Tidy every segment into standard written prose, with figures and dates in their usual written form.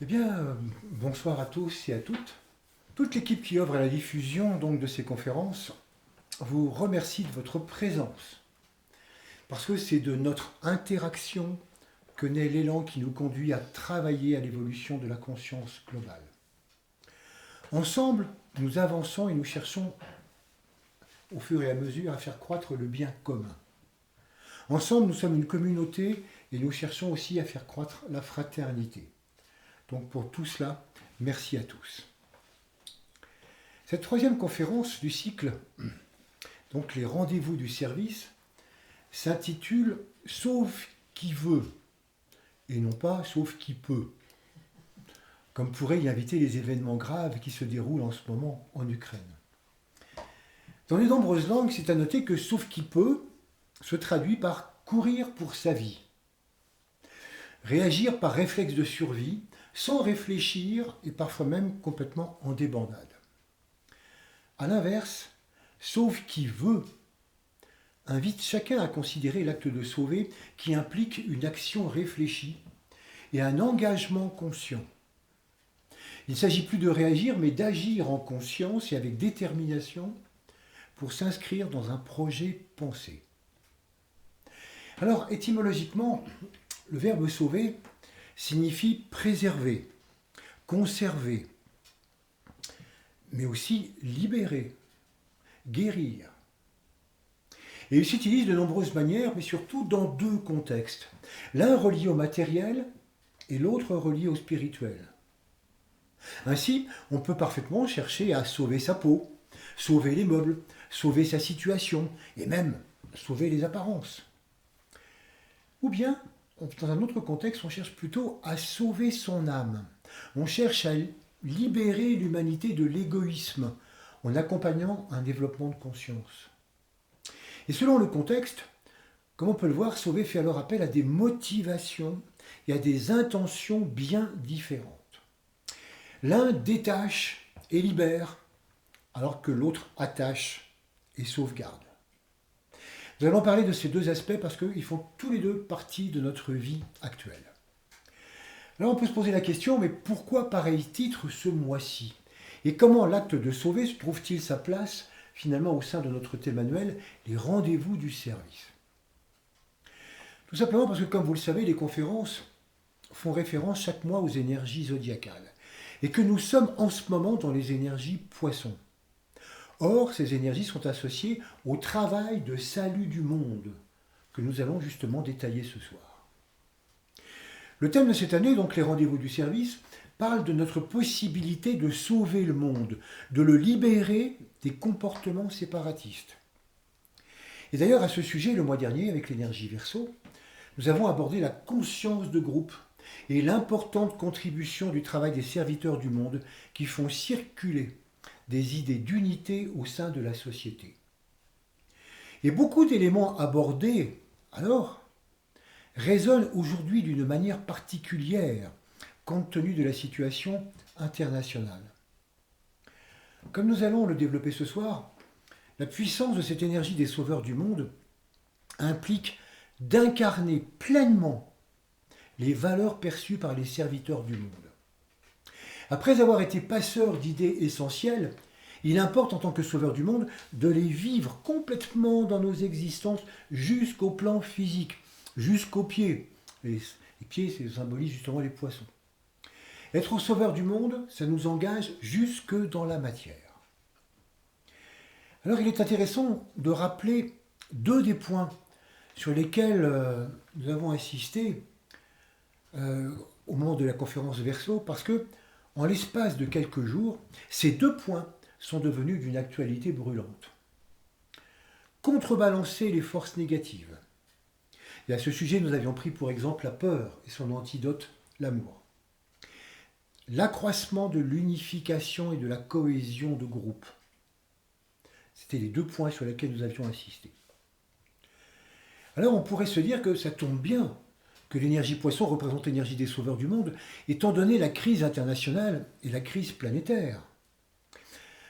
Eh bien, bonsoir à tous et à toutes. Toute l'équipe qui œuvre à la diffusion donc de ces conférences vous remercie de votre présence, parce que c'est de notre interaction que naît l'élan qui nous conduit à travailler à l'évolution de la conscience globale. Ensemble, nous avançons et nous cherchons au fur et à mesure à faire croître le bien commun. Ensemble, nous sommes une communauté et nous cherchons aussi à faire croître la fraternité. Donc pour tout cela, merci à tous. Cette troisième conférence du cycle, donc les rendez-vous du service, s'intitule Sauf qui veut, et non pas Sauf qui peut, comme pourraient y inviter les événements graves qui se déroulent en ce moment en Ukraine. Dans les nombreuses langues, c'est à noter que Sauf qui peut se traduit par courir pour sa vie, réagir par réflexe de survie, sans réfléchir et parfois même complètement en débandade. A l'inverse, Sauve qui veut invite chacun à considérer l'acte de sauver qui implique une action réfléchie et un engagement conscient. Il ne s'agit plus de réagir, mais d'agir en conscience et avec détermination pour s'inscrire dans un projet pensé. Alors, étymologiquement, le verbe sauver signifie préserver, conserver, mais aussi libérer, guérir. Et il s'utilise de nombreuses manières, mais surtout dans deux contextes. L'un relié au matériel et l'autre relié au spirituel. Ainsi, on peut parfaitement chercher à sauver sa peau, sauver les meubles, sauver sa situation, et même sauver les apparences. Ou bien, dans un autre contexte, on cherche plutôt à sauver son âme. On cherche à libérer l'humanité de l'égoïsme en accompagnant un développement de conscience. Et selon le contexte, comme on peut le voir, sauver fait alors appel à des motivations et à des intentions bien différentes. L'un détache et libère, alors que l'autre attache et sauvegarde. Nous allons parler de ces deux aspects parce qu'ils font tous les deux partie de notre vie actuelle. Alors on peut se poser la question, mais pourquoi pareil titre ce mois-ci? Et comment l'acte de sauver se trouve-t-il sa place finalement au sein de notre thème annuel, les rendez-vous du service? Tout simplement parce que, comme vous le savez, les conférences font référence chaque mois aux énergies zodiacales. Et que nous sommes en ce moment dans les énergies poissons. Or, ces énergies sont associées au travail de salut du monde que nous allons justement détailler ce soir. Le thème de cette année, donc les rendez-vous du service, parle de notre possibilité de sauver le monde, de le libérer des comportements séparatistes. Et d'ailleurs, à ce sujet, le mois dernier, avec l'énergie Verseau, nous avons abordé la conscience de groupe et l'importante contribution du travail des serviteurs du monde qui font circuler des idées d'unité au sein de la société. Et beaucoup d'éléments abordés, alors, résonnent aujourd'hui d'une manière particulière, compte tenu de la situation internationale. Comme nous allons le développer ce soir, la puissance de cette énergie des sauveurs du monde implique d'incarner pleinement les valeurs perçues par les serviteurs du monde. Après avoir été passeur d'idées essentielles, il importe en tant que sauveur du monde de les vivre complètement dans nos existences jusqu'au plan physique, jusqu'aux pieds. Les pieds, ça symbolise justement les poissons. Être sauveur du monde, ça nous engage jusque dans la matière. Alors il est intéressant de rappeler deux des points sur lesquels nous avons insisté au moment de la conférence Verseau, parce que en l'espace de quelques jours, ces deux points sont devenus d'une actualité brûlante. Contrebalancer les forces négatives. Et à ce sujet, nous avions pris pour exemple la peur et son antidote, l'amour. L'accroissement de l'unification et de la cohésion de groupe. C'était les deux points sur lesquels nous avions insisté. Alors on pourrait se dire que ça tombe bien que l'énergie poisson représente l'énergie des sauveurs du monde, étant donné la crise internationale et la crise planétaire.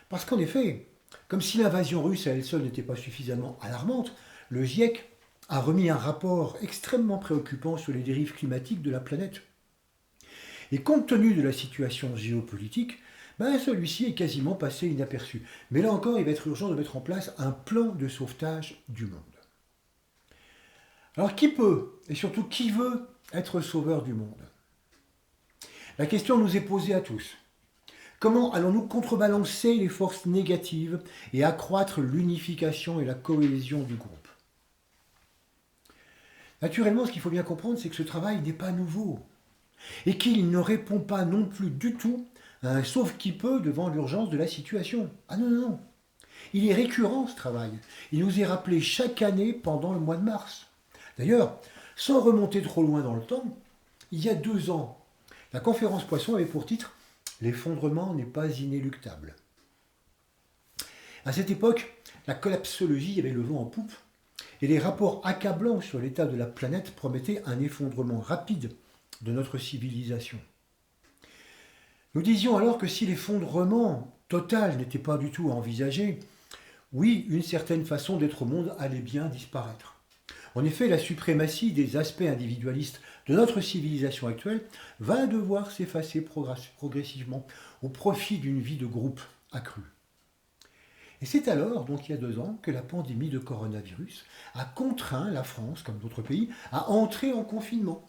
Parce qu'en effet, comme si l'invasion russe à elle seule n'était pas suffisamment alarmante, le GIEC a remis un rapport extrêmement préoccupant sur les dérives climatiques de la planète. Et compte tenu de la situation géopolitique, celui-ci est quasiment passé inaperçu. Mais là encore, il va être urgent de mettre en place un plan de sauvetage du monde. Alors qui peut, et surtout qui veut, être sauveur du monde? La question nous est posée à tous. Comment allons-nous contrebalancer les forces négatives et accroître l'unification et la cohésion du groupe? Naturellement, ce qu'il faut bien comprendre, c'est que ce travail n'est pas nouveau et qu'il ne répond pas non plus du tout à un sauve-qui-peut devant l'urgence de la situation. Ah non, non, non. Il est récurrent ce travail. Il nous est rappelé chaque année pendant le mois de mars. D'ailleurs, sans remonter trop loin dans le temps, il y a 2 ans, la conférence Poisson avait pour titre « L'effondrement n'est pas inéluctable ». À cette époque, la collapsologie avait le vent en poupe et les rapports accablants sur l'état de la planète promettaient un effondrement rapide de notre civilisation. Nous disions alors que si l'effondrement total n'était pas du tout à envisager, oui, une certaine façon d'être au monde allait bien disparaître. En effet, la suprématie des aspects individualistes de notre civilisation actuelle va devoir s'effacer progressivement au profit d'une vie de groupe accrue. Et c'est alors, donc il y a 2 ans, que la pandémie de coronavirus a contraint la France, comme d'autres pays, à entrer en confinement.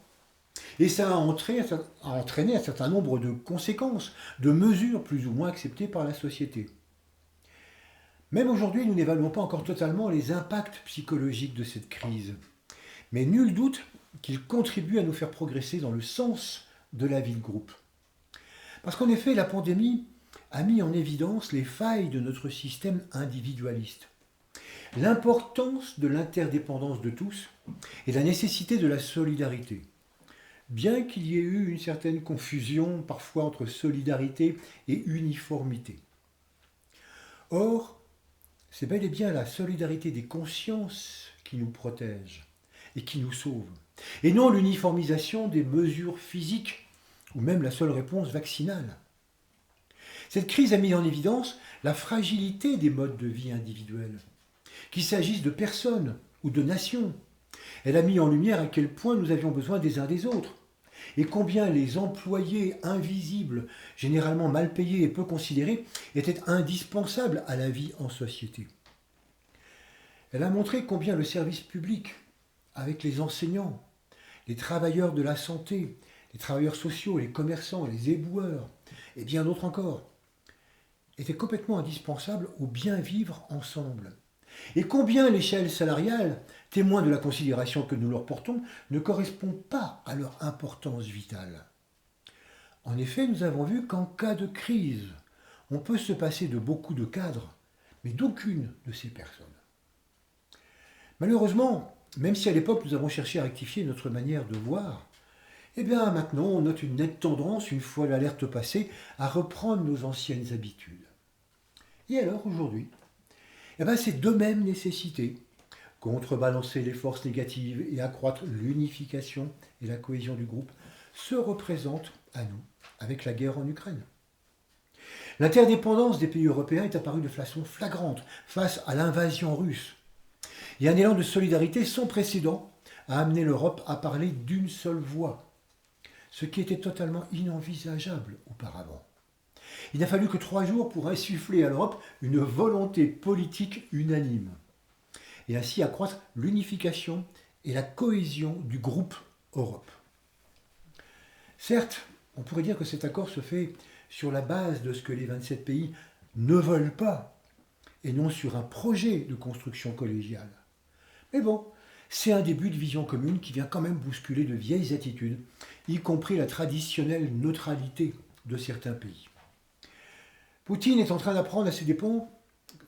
Et ça a entraîné un certain nombre de conséquences, de mesures plus ou moins acceptées par la société. Même aujourd'hui, nous n'évaluons pas encore totalement les impacts psychologiques de cette crise. Mais nul doute qu'il contribue à nous faire progresser dans le sens de la vie de groupe. Parce qu'en effet, la pandémie a mis en évidence les failles de notre système individualiste, l'importance de l'interdépendance de tous et la nécessité de la solidarité. Bien qu'il y ait eu une certaine confusion parfois entre solidarité et uniformité. Or, c'est bel et bien la solidarité des consciences qui nous protège et qui nous sauve, et non l'uniformisation des mesures physiques ou même la seule réponse vaccinale. Cette crise a mis en évidence la fragilité des modes de vie individuels, qu'il s'agisse de personnes ou de nations. Elle a mis en lumière à quel point nous avions besoin des uns des autres, et combien les employés invisibles, généralement mal payés et peu considérés, étaient indispensables à la vie en société. Elle a montré combien le service public, avec les enseignants, les travailleurs de la santé, les travailleurs sociaux, les commerçants, les éboueurs, et bien d'autres encore, était complètement indispensable au bien vivre ensemble. Et combien l'échelle salariale, témoin de la considération que nous leur portons, ne correspond pas à leur importance vitale. En effet, nous avons vu qu'en cas de crise, on peut se passer de beaucoup de cadres, mais d'aucune de ces personnes. Malheureusement, même si à l'époque nous avons cherché à rectifier notre manière de voir, eh bien maintenant on note une nette tendance, une fois l'alerte passée, à reprendre nos anciennes habitudes. Et alors aujourd'hui, ces 2 mêmes nécessités, contrebalancer les forces négatives et accroître l'unification et la cohésion du groupe, se représentent à nous avec la guerre en Ukraine. L'interdépendance des pays européens est apparue de façon flagrante face à l'invasion russe. Et un élan de solidarité sans précédent a amené l'Europe à parler d'une seule voix, ce qui était totalement inenvisageable auparavant. Il n'a fallu que 3 jours pour insuffler à l'Europe une volonté politique unanime, et ainsi accroître l'unification et la cohésion du groupe Europe. Certes, on pourrait dire que cet accord se fait sur la base de ce que les 27 pays ne veulent pas, et non sur un projet de construction collégiale. Mais bon, c'est un début de vision commune qui vient quand même bousculer de vieilles attitudes, y compris la traditionnelle neutralité de certains pays. Poutine est en train d'apprendre à ses dépens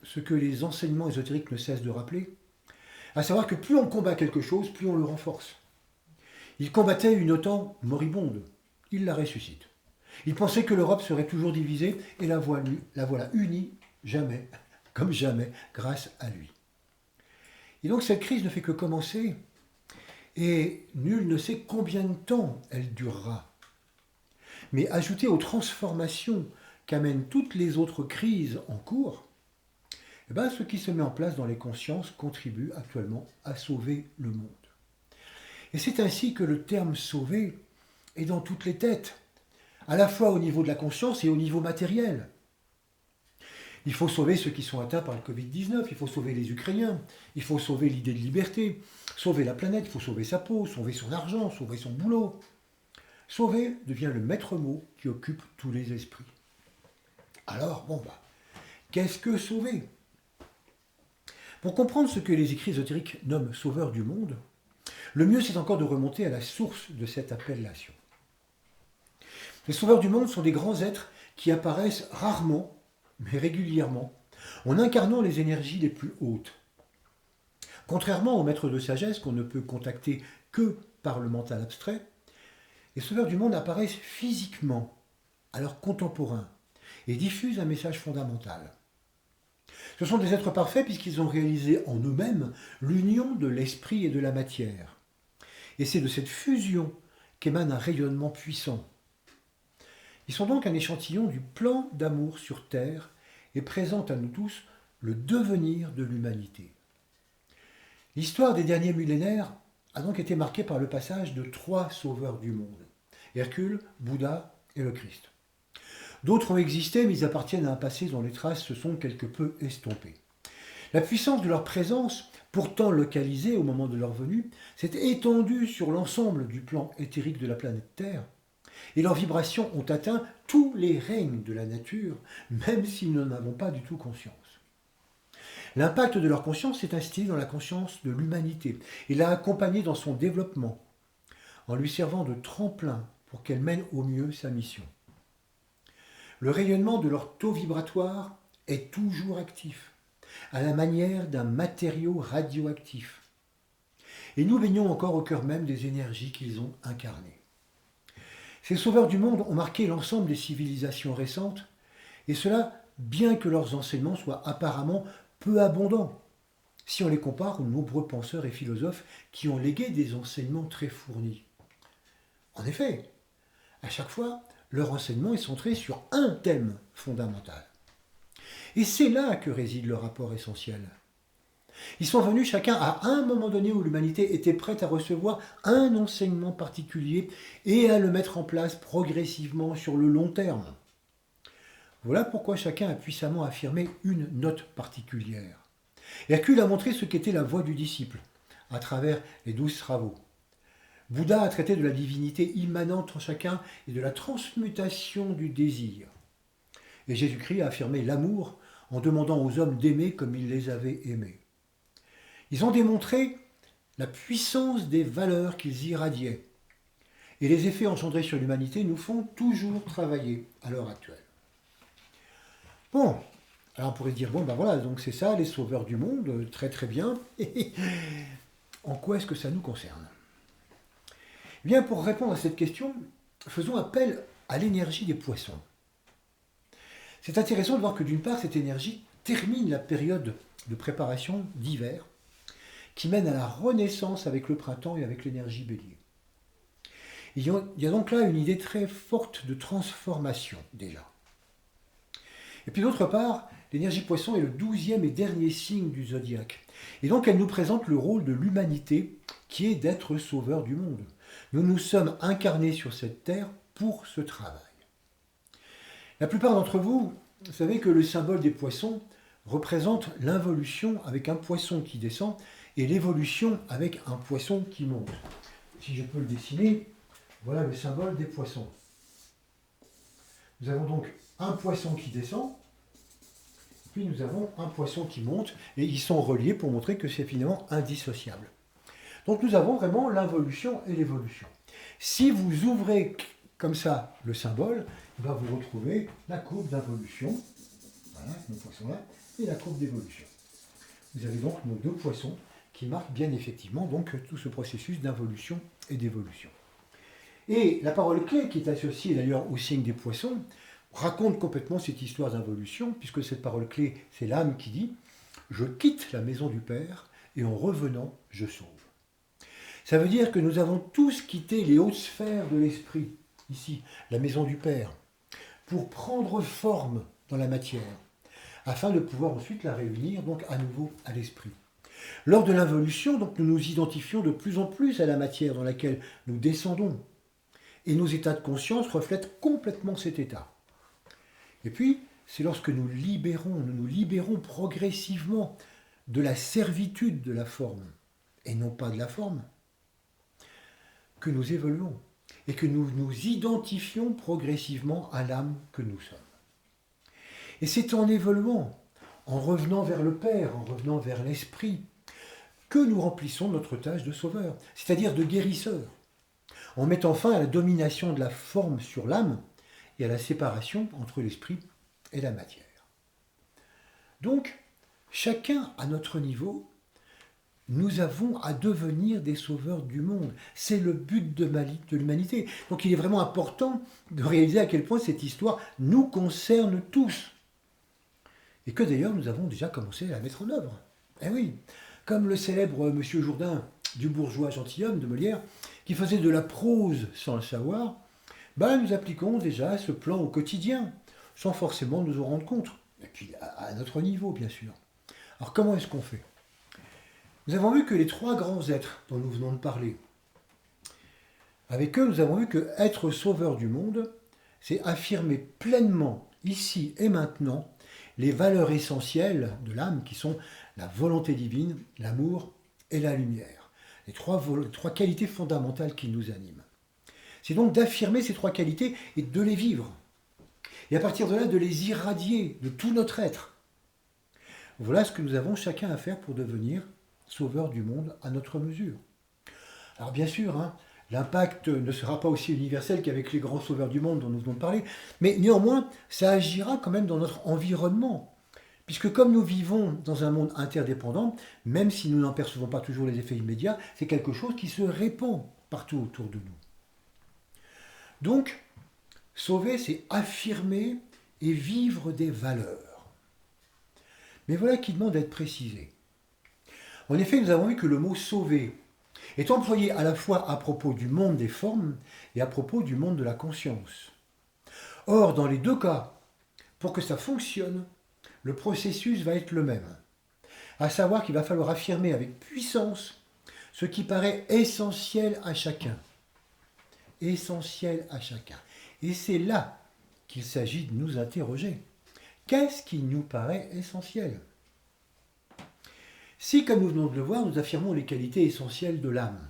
ce que les enseignements ésotériques ne cessent de rappeler, à savoir que plus on combat quelque chose, plus on le renforce. Il combattait une OTAN moribonde, il la ressuscite. Il pensait que l'Europe serait toujours divisée, et la voilà unie, jamais, comme jamais, grâce à lui. Et donc cette crise ne fait que commencer, et nul ne sait combien de temps elle durera. Mais ajouté aux transformations qu'amènent toutes les autres crises en cours, ce qui se met en place dans les consciences contribue actuellement à sauver le monde. Et c'est ainsi que le terme « sauver » est dans toutes les têtes, à la fois au niveau de la conscience et au niveau matériel. Il faut sauver ceux qui sont atteints par le Covid-19, il faut sauver les Ukrainiens, il faut sauver l'idée de liberté, sauver la planète, il faut sauver sa peau, sauver son argent, sauver son boulot. Sauver devient le maître mot qui occupe tous les esprits. Alors, qu'est-ce que sauver? Pour comprendre ce que les écrits ésotériques nomment sauveur du monde, le mieux c'est encore de remonter à la source de cette appellation. Les sauveurs du monde sont des grands êtres qui apparaissent rarement, mais régulièrement, en incarnant les énergies les plus hautes. Contrairement aux maîtres de sagesse qu'on ne peut contacter que par le mental abstrait, les sauveurs du monde apparaissent physiquement à leurs contemporains et diffusent un message fondamental. Ce sont des êtres parfaits puisqu'ils ont réalisé en eux-mêmes l'union de l'esprit et de la matière. Et c'est de cette fusion qu'émane un rayonnement puissant. Ils sont donc un échantillon du plan d'amour sur Terre et présentent à nous tous le devenir de l'humanité. L'histoire des derniers millénaires a donc été marquée par le passage de 3 sauveurs du monde, Hercule, Bouddha et le Christ. D'autres ont existé, mais ils appartiennent à un passé dont les traces se sont quelque peu estompées. La puissance de leur présence, pourtant localisée au moment de leur venue, s'est étendue sur l'ensemble du plan éthérique de la planète Terre, et leurs vibrations ont atteint tous les règnes de la nature, même si nous n'en avons pas du tout conscience. L'impact de leur conscience s'est instillé dans la conscience de l'humanité et l'a accompagnée dans son développement, en lui servant de tremplin pour qu'elle mène au mieux sa mission. Le rayonnement de leur taux vibratoire est toujours actif, à la manière d'un matériau radioactif. Et nous baignons encore au cœur même des énergies qu'ils ont incarnées. Ces sauveurs du monde ont marqué l'ensemble des civilisations récentes, et cela bien que leurs enseignements soient apparemment peu abondants, si on les compare aux nombreux penseurs et philosophes qui ont légué des enseignements très fournis. En effet, à chaque fois, leur enseignement est centré sur un thème fondamental. Et c'est là que réside le rapport essentiel. Ils sont venus chacun à un moment donné où l'humanité était prête à recevoir un enseignement particulier et à le mettre en place progressivement sur le long terme. Voilà pourquoi chacun a puissamment affirmé une note particulière. Hercule a montré ce qu'était la voie du disciple, à travers les 12 travaux. Bouddha a traité de la divinité immanente en chacun et de la transmutation du désir. Et Jésus-Christ a affirmé l'amour en demandant aux hommes d'aimer comme il les avait aimés. Ils ont démontré la puissance des valeurs qu'ils irradiaient. Et les effets engendrés sur l'humanité nous font toujours travailler à l'heure actuelle. Bon, alors on pourrait dire, donc c'est ça, les sauveurs du monde, très très bien. Et en quoi est-ce que ça nous concerne? Eh bien, pour répondre à cette question, faisons appel à l'énergie des poissons. C'est intéressant de voir que d'une part, cette énergie termine la période de préparation d'hiver, qui mène à la renaissance avec le printemps et avec l'énergie bélier. Il y a donc là une idée très forte de transformation, déjà. Et puis d'autre part, l'énergie poisson est le 12e et dernier signe du zodiaque. Et donc elle nous présente le rôle de l'humanité, qui est d'être sauveur du monde. Nous nous sommes incarnés sur cette terre pour ce travail. La plupart d'entre vous savez que le symbole des poissons représente l'involution avec un poisson qui descend et l'évolution avec un poisson qui monte. Si je peux le dessiner, voilà le symbole des poissons. Nous avons donc un poisson qui descend, puis nous avons un poisson qui monte, et ils sont reliés pour montrer que c'est finalement indissociable. Donc nous avons vraiment l'involution et l'évolution. Si vous ouvrez comme ça le symbole, vous retrouvez la courbe d'involution, voilà, nos poissons là, et la courbe d'évolution. Vous avez donc nos 2 poissons qui marquent bien effectivement donc tout ce processus d'involution et d'évolution. Et la parole clé qui est associée d'ailleurs au signe des poissons raconte complètement cette histoire d'involution, puisque cette parole clé, c'est l'âme qui dit « Je quitte la maison du Père et en revenant, je sauve ». Ça veut dire que nous avons tous quitté les hautes sphères de l'esprit, ici, la maison du Père, pour prendre forme dans la matière, afin de pouvoir ensuite la réunir donc à nouveau à l'esprit. Lors de l'involution, donc, nous nous identifions de plus en plus à la matière dans laquelle nous descendons. Et nos états de conscience reflètent complètement cet état. Et puis, c'est lorsque nous nous libérons progressivement de la servitude de la forme, et non pas de la forme, que nous évoluons et que nous nous identifions progressivement à l'âme que nous sommes. Et c'est en évoluant, en revenant vers le Père, en revenant vers l'Esprit, que nous remplissons notre tâche de sauveur, c'est-à-dire de guérisseur, en mettant fin à la domination de la forme sur l'âme et à la séparation entre l'esprit et la matière. Donc, chacun à notre niveau, nous avons à devenir des sauveurs du monde. C'est le but de l'humanité. Donc il est vraiment important de réaliser à quel point cette histoire nous concerne tous. Et que d'ailleurs nous avons déjà commencé à la mettre en œuvre. Eh oui, comme le célèbre Monsieur Jourdain du bourgeois gentilhomme de Molière, qui faisait de la prose sans le savoir, nous appliquons déjà ce plan au quotidien, sans forcément nous en rendre compte. Et puis à notre niveau, bien sûr. Alors comment est-ce qu'on fait ? Nous avons vu que les trois grands êtres dont nous venons de parler, avec eux, nous avons vu que être sauveur du monde, c'est affirmer pleinement, ici et maintenant, les valeurs essentielles de l'âme qui sont la volonté divine, l'amour et la lumière. Les trois qualités fondamentales qui nous animent. C'est donc d'affirmer ces trois qualités et de les vivre. Et à partir de là, de les irradier de tout notre être. Voilà ce que nous avons chacun à faire pour devenir sauveur du monde à notre mesure. Alors bien sûr, l'impact ne sera pas aussi universel qu'avec les grands sauveurs du monde dont nous venons de parler, mais néanmoins, ça agira quand même dans notre environnement. Puisque comme nous vivons dans un monde interdépendant, même si nous n'en percevons pas toujours les effets immédiats, c'est quelque chose qui se répand partout autour de nous. Donc, sauver, c'est affirmer et vivre des valeurs. Mais voilà qui demande d'être précisé. En effet, nous avons vu que le mot « sauver » est employé à la fois à propos du monde des formes et à propos du monde de la conscience. Or, dans les deux cas, pour que ça fonctionne, le processus va être le même. À savoir qu'il va falloir affirmer avec puissance ce qui paraît essentiel à chacun. Essentiel à chacun. Et c'est là qu'il s'agit de nous interroger. Qu'est-ce qui nous paraît essentiel ? Si, comme nous venons de le voir, nous affirmons les qualités essentielles de l'âme,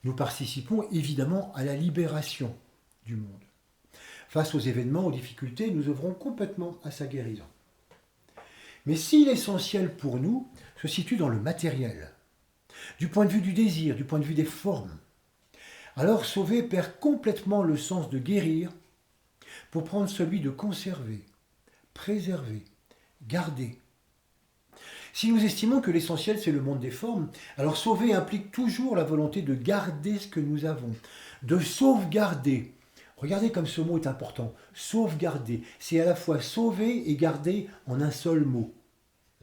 nous participons évidemment à la libération du monde. Face aux événements, aux difficultés, nous œuvrons complètement à sa guérison. Mais si l'essentiel pour nous se situe dans le matériel, du point de vue du désir, du point de vue des formes, alors sauver perd complètement le sens de guérir pour prendre celui de conserver, préserver, garder. Si nous estimons que l'essentiel c'est le monde des formes, alors sauver implique toujours la volonté de garder ce que nous avons, de sauvegarder. Regardez comme ce mot est important, sauvegarder. C'est à la fois sauver et garder en un seul mot.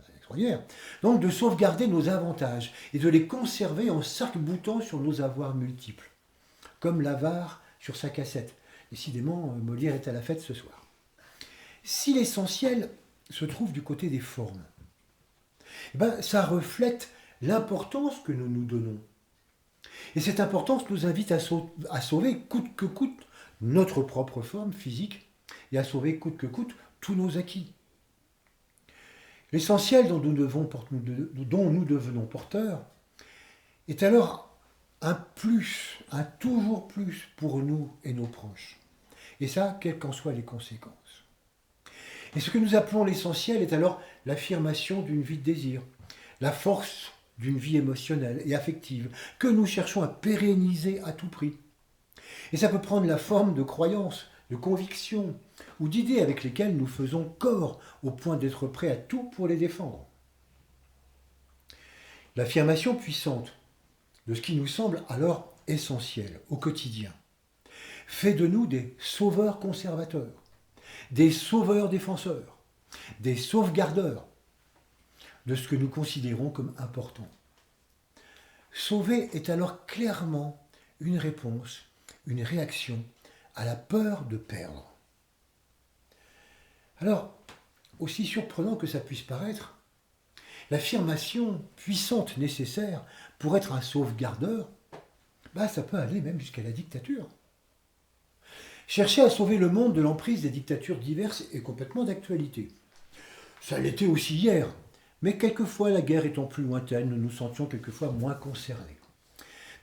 C'est extraordinaire. Donc de sauvegarder nos avantages et de les conserver en s'arc-boutant sur nos avoirs multiples, comme l'avare sur sa cassette. Décidément, Molière est à la fête ce soir. Si l'essentiel se trouve du côté des formes, ça reflète l'importance que nous nous donnons. Et cette importance nous invite à sauver coûte que coûte notre propre forme physique et à sauver coûte que coûte tous nos acquis. L'essentiel dont nous devenons porteurs est alors un plus, un toujours plus pour nous et nos proches. Et ça, quelles qu'en soient les conséquences. Et ce que nous appelons l'essentiel est alors l'affirmation d'une vie de désir, la force d'une vie émotionnelle et affective que nous cherchons à pérenniser à tout prix. Et ça peut prendre la forme de croyances, de convictions ou d'idées avec lesquelles nous faisons corps au point d'être prêts à tout pour les défendre. L'affirmation puissante de ce qui nous semble alors essentiel au quotidien fait de nous des sauveurs conservateurs, des sauveurs défenseurs, des sauvegardeurs de ce que nous considérons comme important. Sauver est alors clairement une réponse, une réaction à la peur de perdre. Alors, aussi surprenant que ça puisse paraître, l'affirmation puissante nécessaire pour être un sauvegardeur, ça peut aller même jusqu'à la dictature. Chercher à sauver le monde de l'emprise des dictatures diverses est complètement d'actualité. Ça l'était aussi hier, mais quelquefois la guerre étant plus lointaine, nous nous sentions quelquefois moins concernés.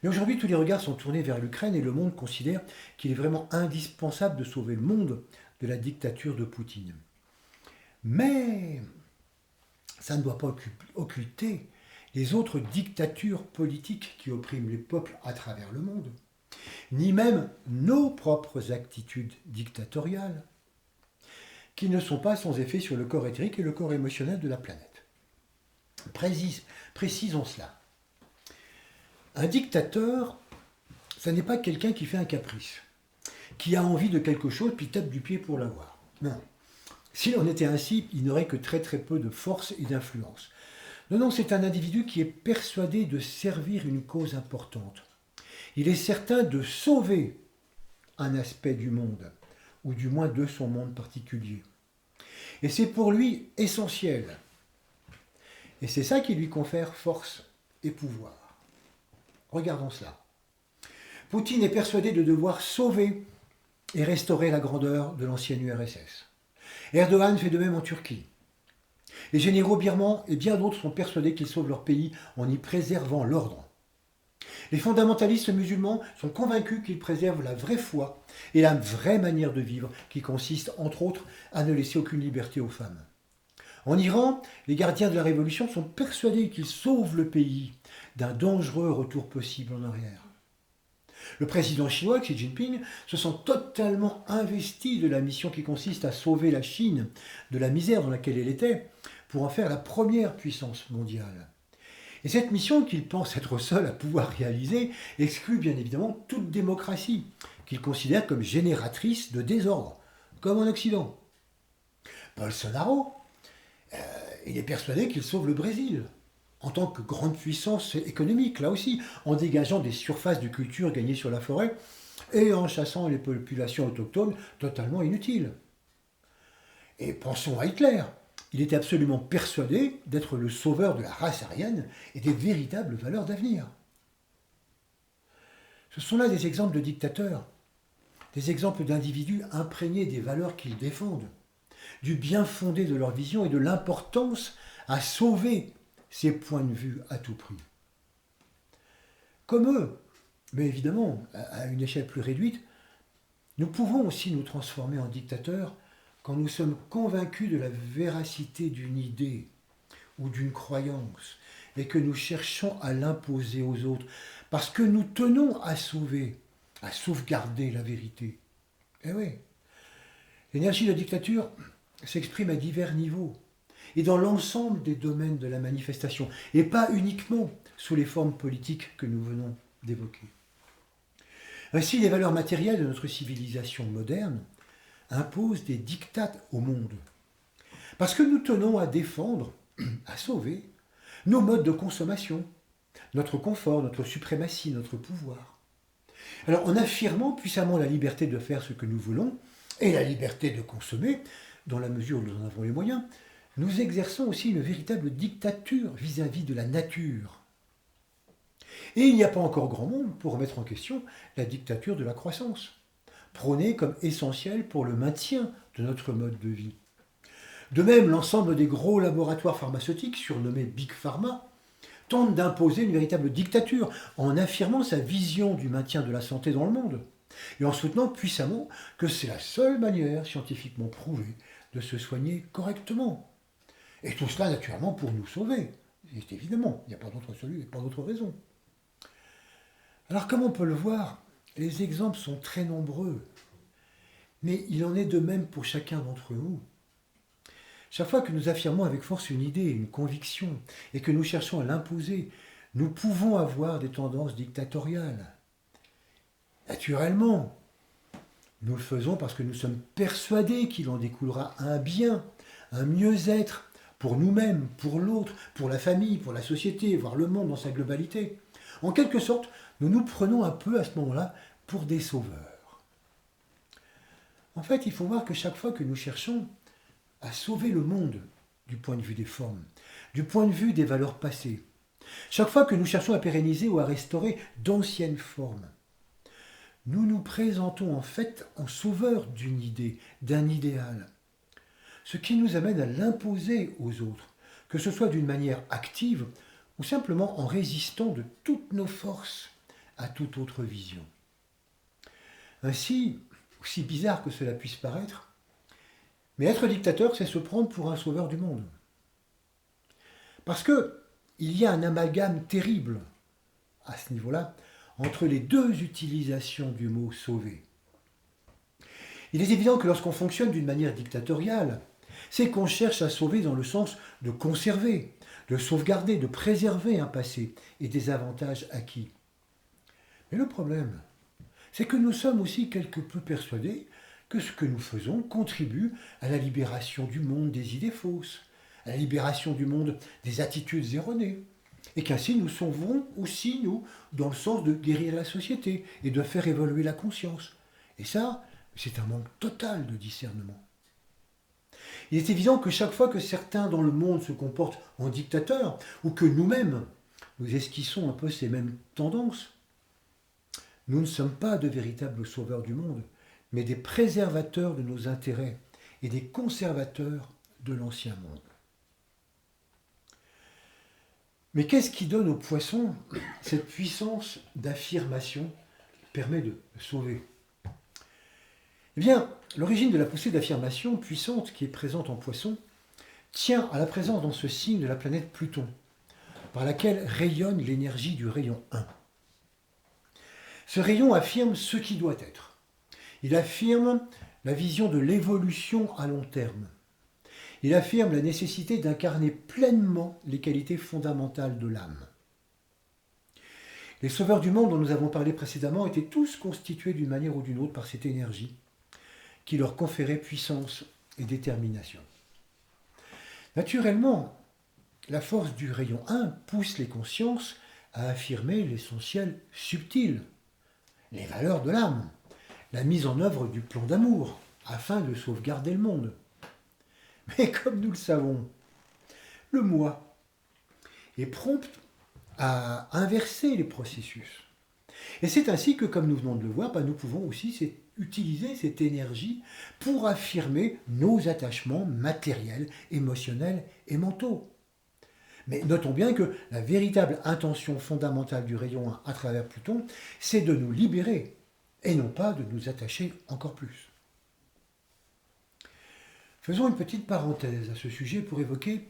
Mais aujourd'hui, tous les regards sont tournés vers l'Ukraine et le monde considère qu'il est vraiment indispensable de sauver le monde de la dictature de Poutine. Mais ça ne doit pas occulter les autres dictatures politiques qui oppriment les peuples à travers le monde, ni même nos propres attitudes dictatoriales, qui ne sont pas sans effet sur le corps éthérique et le corps émotionnel de la planète. Précisons cela. Un dictateur, ça n'est pas quelqu'un qui fait un caprice, qui a envie de quelque chose puis tape du pied pour l'avoir. Non. S'il en était ainsi, il n'aurait que très très peu de force et d'influence. Non, c'est un individu qui est persuadé de servir une cause importante. Il est certain de sauver un aspect du monde, ou du moins de son monde particulier. Et c'est pour lui essentiel. Et c'est ça qui lui confère force et pouvoir. Regardons cela. Poutine est persuadé de devoir sauver et restaurer la grandeur de l'ancienne URSS. Erdogan fait de même en Turquie. Les généraux birmans et bien d'autres sont persuadés qu'ils sauvent leur pays en y préservant l'ordre. Les fondamentalistes musulmans sont convaincus qu'ils préservent la vraie foi et la vraie manière de vivre qui consiste, entre autres, à ne laisser aucune liberté aux femmes. En Iran, les gardiens de la révolution sont persuadés qu'ils sauvent le pays d'un dangereux retour possible en arrière. Le président chinois, Xi Jinping, se sent totalement investi de la mission qui consiste à sauver la Chine de la misère dans laquelle elle était pour en faire la première puissance mondiale. Et cette mission qu'il pense être seul à pouvoir réaliser exclut bien évidemment toute démocratie, qu'il considère comme génératrice de désordre, comme en Occident. Bolsonaro, il est persuadé qu'il sauve le Brésil, en tant que grande puissance économique, là aussi, en dégageant des surfaces de culture gagnées sur la forêt et en chassant les populations autochtones totalement inutiles. Et pensons à Hitler. Il était absolument persuadé d'être le sauveur de la race aryenne et des véritables valeurs d'avenir. Ce sont là des exemples de dictateurs, des exemples d'individus imprégnés des valeurs qu'ils défendent, du bien fondé de leur vision et de l'importance à sauver ces points de vue à tout prix. Comme eux, mais évidemment à une échelle plus réduite, nous pouvons aussi nous transformer en dictateurs quand nous sommes convaincus de la véracité d'une idée ou d'une croyance et que nous cherchons à l'imposer aux autres parce que nous tenons à sauvegarder la vérité. Eh oui, l'énergie de la dictature s'exprime à divers niveaux et dans l'ensemble des domaines de la manifestation, et pas uniquement sous les formes politiques que nous venons d'évoquer. Ainsi, les valeurs matérielles de notre civilisation moderne imposent des diktats au monde, parce que nous tenons à défendre, à sauver, nos modes de consommation, notre confort, notre suprématie, notre pouvoir. Alors, en affirmant puissamment la liberté de faire ce que nous voulons, et la liberté de consommer, dans la mesure où nous en avons les moyens, nous exerçons aussi une véritable dictature vis-à-vis de la nature. Et il n'y a pas encore grand monde pour remettre en question la dictature de la croissance, prônée comme essentielle pour le maintien de notre mode de vie. De même, l'ensemble des gros laboratoires pharmaceutiques, surnommés Big Pharma, tentent d'imposer une véritable dictature en affirmant sa vision du maintien de la santé dans le monde et en soutenant puissamment que c'est la seule manière scientifiquement prouvée de se soigner correctement. Et tout cela, naturellement, pour nous sauver. C'est évidemment, il n'y a pas d'autre solution, il n'y a pas d'autre raison. Alors, comme on peut le voir, les exemples sont très nombreux. Mais il en est de même pour chacun d'entre nous. Chaque fois que nous affirmons avec force une idée, une conviction, et que nous cherchons à l'imposer, nous pouvons avoir des tendances dictatoriales. Naturellement, nous le faisons parce que nous sommes persuadés qu'il en découlera un bien, un mieux-être, pour nous-mêmes, pour l'autre, pour la famille, pour la société, voire le monde dans sa globalité. En quelque sorte, nous nous prenons un peu à ce moment-là pour des sauveurs. En fait, il faut voir que chaque fois que nous cherchons à sauver le monde du point de vue des formes, du point de vue des valeurs passées, chaque fois que nous cherchons à pérenniser ou à restaurer d'anciennes formes, nous nous présentons en fait en sauveurs d'une idée, d'un idéal, ce qui nous amène à l'imposer aux autres, que ce soit d'une manière active ou simplement en résistant de toutes nos forces à toute autre vision. Ainsi, aussi bizarre que cela puisse paraître, mais être dictateur, c'est se prendre pour un sauveur du monde. Parce que il y a un amalgame terrible à ce niveau-là entre les deux utilisations du mot sauver. Il est évident que lorsqu'on fonctionne d'une manière dictatoriale, c'est qu'on cherche à sauver dans le sens de conserver, de sauvegarder, de préserver un passé et des avantages acquis. Mais le problème, c'est que nous sommes aussi quelque peu persuadés que ce que nous faisons contribue à la libération du monde des idées fausses, à la libération du monde des attitudes erronées, et qu'ainsi nous sauvons aussi, nous, dans le sens de guérir la société et de faire évoluer la conscience. Et ça, c'est un manque total de discernement. Il est évident que chaque fois que certains dans le monde se comportent en dictateurs, ou que nous-mêmes, nous esquissons un peu ces mêmes tendances, nous ne sommes pas de véritables sauveurs du monde, mais des préservateurs de nos intérêts et des conservateurs de l'ancien monde. Mais qu'est-ce qui donne aux poissons cette puissance d'affirmation qui permet de sauver ? Eh bien, l'origine de la poussée d'affirmation puissante qui est présente en poisson tient à la présence dans ce signe de la planète Pluton, par laquelle rayonne l'énergie du rayon 1. Ce rayon affirme ce qui doit être. Il affirme la vision de l'évolution à long terme. Il affirme la nécessité d'incarner pleinement les qualités fondamentales de l'âme. Les sauveurs du monde dont nous avons parlé précédemment étaient tous constitués d'une manière ou d'une autre par cette énergie qui leur conférait puissance et détermination. Naturellement, la force du rayon 1 pousse les consciences à affirmer l'essentiel subtil, les valeurs de l'âme, la mise en œuvre du plan d'amour, afin de sauvegarder le monde. Mais comme nous le savons, le moi est prompt à inverser les processus. Et c'est ainsi que, comme nous venons de le voir, nous pouvons aussi utiliser cette énergie pour affirmer nos attachements matériels, émotionnels et mentaux. Mais notons bien que la véritable intention fondamentale du rayon 1 à travers Pluton, c'est de nous libérer et non pas de nous attacher encore plus. Faisons une petite parenthèse à ce sujet pour évoquer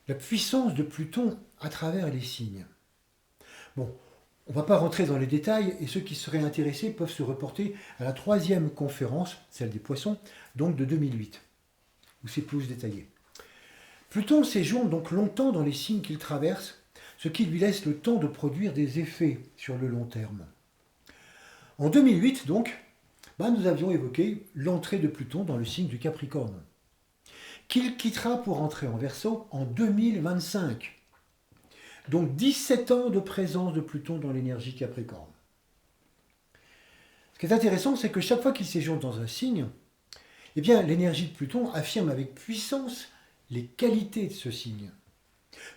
la puissance de Pluton à travers les signes. Bon, on ne va pas rentrer dans les détails et ceux qui seraient intéressés peuvent se reporter à la 3e conférence, celle des poissons, donc de 2008, où c'est plus détaillé. Pluton séjourne donc longtemps dans les signes qu'il traverse, ce qui lui laisse le temps de produire des effets sur le long terme. En 2008, donc, nous avions évoqué l'entrée de Pluton dans le signe du Capricorne, qu'il quittera pour entrer en Verseau en 2025. Donc 17 ans de présence de Pluton dans l'énergie Capricorne. Ce qui est intéressant, c'est que chaque fois qu'il séjourne dans un signe, eh bien, l'énergie de Pluton affirme avec puissance les qualités de ce signe,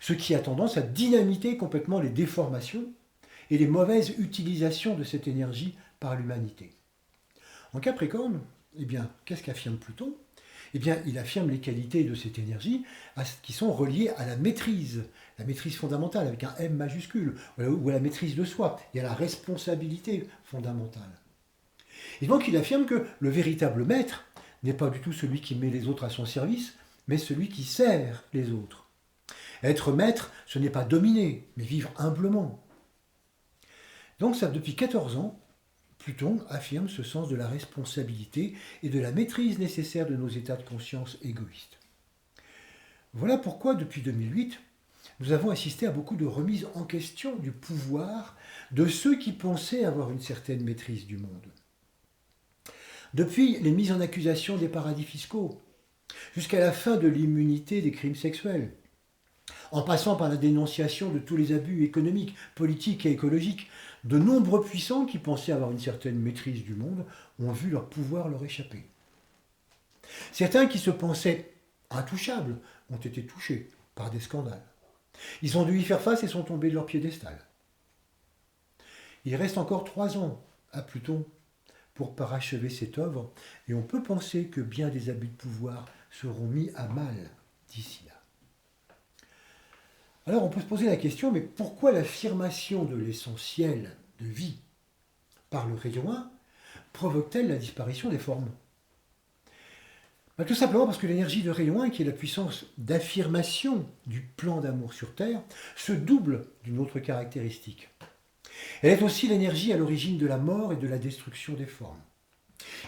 ce qui a tendance à dynamiter complètement les déformations et les mauvaises utilisations de cette énergie par l'humanité. En Capricorne, eh bien, qu'est-ce qu'affirme Pluton ? Eh bien, il affirme les qualités de cette énergie qui sont reliées à la maîtrise fondamentale avec un M majuscule, ou à la maîtrise de soi, et à la responsabilité fondamentale. Et donc, il affirme que le véritable maître n'est pas du tout celui qui met les autres à son service, mais celui qui sert les autres. Être maître, ce n'est pas dominer, mais vivre humblement. Donc, ça, depuis 14 ans, Pluton affirme ce sens de la responsabilité et de la maîtrise nécessaire de nos états de conscience égoïstes. Voilà pourquoi, depuis 2008, nous avons assisté à beaucoup de remises en question du pouvoir de ceux qui pensaient avoir une certaine maîtrise du monde. Depuis les mises en accusation des paradis fiscaux, jusqu'à la fin de l'immunité des crimes sexuels, en passant par la dénonciation de tous les abus économiques, politiques et écologiques, de nombreux puissants qui pensaient avoir une certaine maîtrise du monde ont vu leur pouvoir leur échapper. Certains qui se pensaient intouchables ont été touchés par des scandales. Ils ont dû y faire face et sont tombés de leur piédestal. Il reste encore 3 ans à Pluton pour parachever cette œuvre, et on peut penser que bien des abus de pouvoir seront mis à mal d'ici là. Alors on peut se poser la question, mais pourquoi l'affirmation de l'essentiel de vie par le rayon 1 provoque-t-elle la disparition des formes? Tout simplement parce que l'énergie de rayon 1, qui est la puissance d'affirmation du plan d'amour sur Terre, se double d'une autre caractéristique. Elle est aussi l'énergie à l'origine de la mort et de la destruction des formes.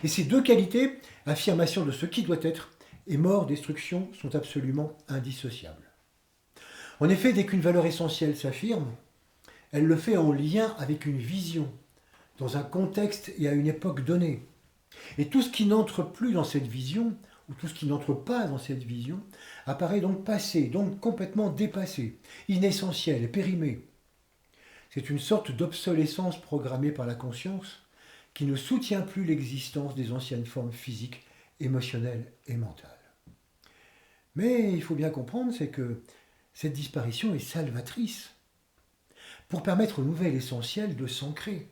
Et ces deux qualités, affirmation de ce qui doit être et mort, destruction, sont absolument indissociables. En effet, dès qu'une valeur essentielle s'affirme, elle le fait en lien avec une vision, dans un contexte et à une époque donnée. Et tout ce qui n'entre plus dans cette vision, ou tout ce qui n'entre pas dans cette vision, apparaît donc passé, donc complètement dépassé, inessentiel et périmé. C'est une sorte d'obsolescence programmée par la conscience qui ne soutient plus l'existence des anciennes formes physiques, émotionnelles et mentales. Mais il faut bien comprendre, c'est que cette disparition est salvatrice pour permettre au nouvel essentiel de s'ancrer.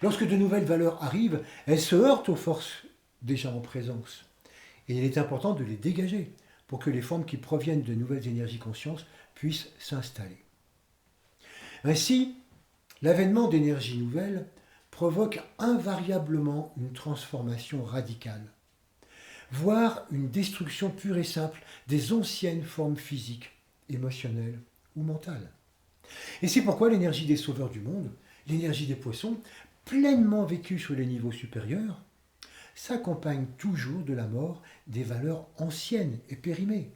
Lorsque de nouvelles valeurs arrivent, elles se heurtent aux forces déjà en présence. Et il est important de les dégager pour que les formes qui proviennent de nouvelles énergies conscientes puissent s'installer. Ainsi, l'avènement d'énergies nouvelles provoque invariablement une transformation radicale, voire une destruction pure et simple des anciennes formes physiques, émotionnelles ou mentales. Et c'est pourquoi l'énergie des sauveurs du monde, l'énergie des poissons, pleinement vécue sur les niveaux supérieurs, s'accompagne toujours de la mort des valeurs anciennes et périmées.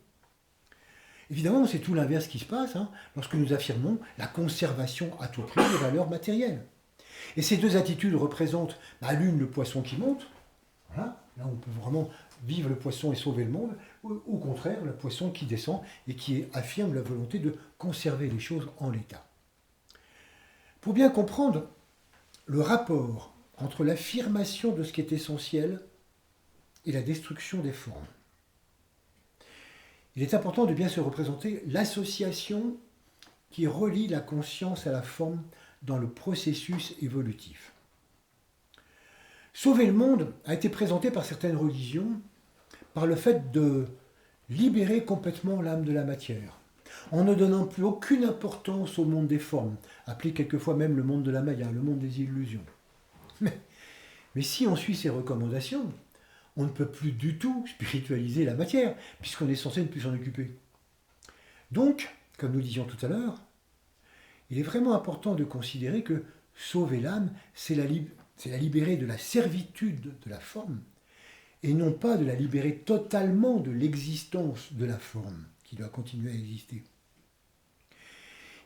Évidemment, c'est tout l'inverse qui se passe lorsque nous affirmons la conservation à tout prix des valeurs matérielles. Et ces deux attitudes représentent l'une le poisson qui monte, voilà, là on peut vraiment vivre le poisson et sauver le monde, ou au contraire le poisson qui descend et qui affirme la volonté de conserver les choses en l'état. Pour bien comprendre le rapport entre l'affirmation de ce qui est essentiel et la destruction des formes, il est important de bien se représenter l'association qui relie la conscience à la forme dans le processus évolutif. Sauver le monde a été présenté par certaines religions par le fait de libérer complètement l'âme de la matière, en ne donnant plus aucune importance au monde des formes, appelé quelquefois même le monde de la Maya, le monde des illusions. Mais si on suit ces recommandations, on ne peut plus du tout spiritualiser la matière, puisqu'on est censé ne plus s'en occuper. Donc, comme nous disions tout à l'heure, il est vraiment important de considérer que sauver l'âme, c'est la libérer de la servitude de la forme, et non pas de la libérer totalement de l'existence de la forme, qui doit continuer à exister.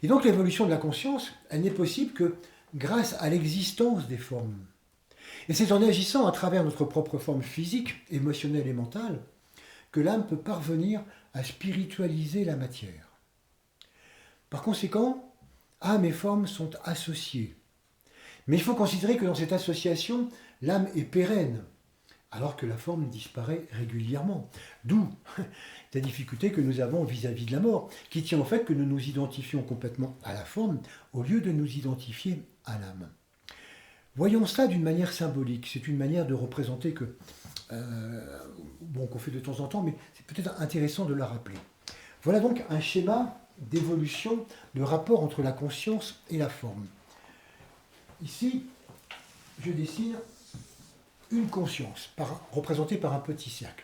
Et donc l'évolution de la conscience, elle n'est possible que grâce à l'existence des formes. Et c'est en agissant à travers notre propre forme physique, émotionnelle et mentale, que l'âme peut parvenir à spiritualiser la matière. Par conséquent, âme et forme sont associées. Mais il faut considérer que dans cette association, l'âme est pérenne, alors que la forme disparaît régulièrement. D'où la difficulté que nous avons vis-à-vis de la mort, qui tient au fait que nous nous identifions complètement à la forme au lieu de nous identifier à l'âme. Voyons cela d'une manière symbolique. C'est une manière de représenter qu'on fait de temps en temps, mais c'est peut-être intéressant de la rappeler. Voilà donc un schéma d'évolution, de rapport entre la conscience et la forme. Ici, je dessine une conscience, représentée par un petit cercle.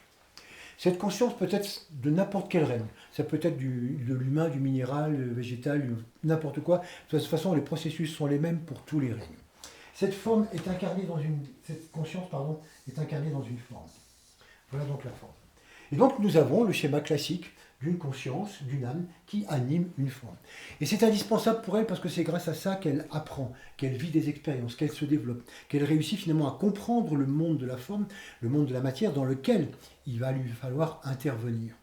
Cette conscience peut être de n'importe quel règne. Ça peut être de l'humain, du minéral, végétal, n'importe quoi. De toute façon, les processus sont les mêmes pour tous les règnes. Cette conscience est incarnée dans une forme. Voilà donc la forme. Et donc nous avons le schéma classique d'une conscience, d'une âme qui anime une forme. Et c'est indispensable pour elle parce que c'est grâce à ça qu'elle apprend, qu'elle vit des expériences, qu'elle se développe, qu'elle réussit finalement à comprendre le monde de la forme, le monde de la matière dans lequel il va lui falloir intervenir.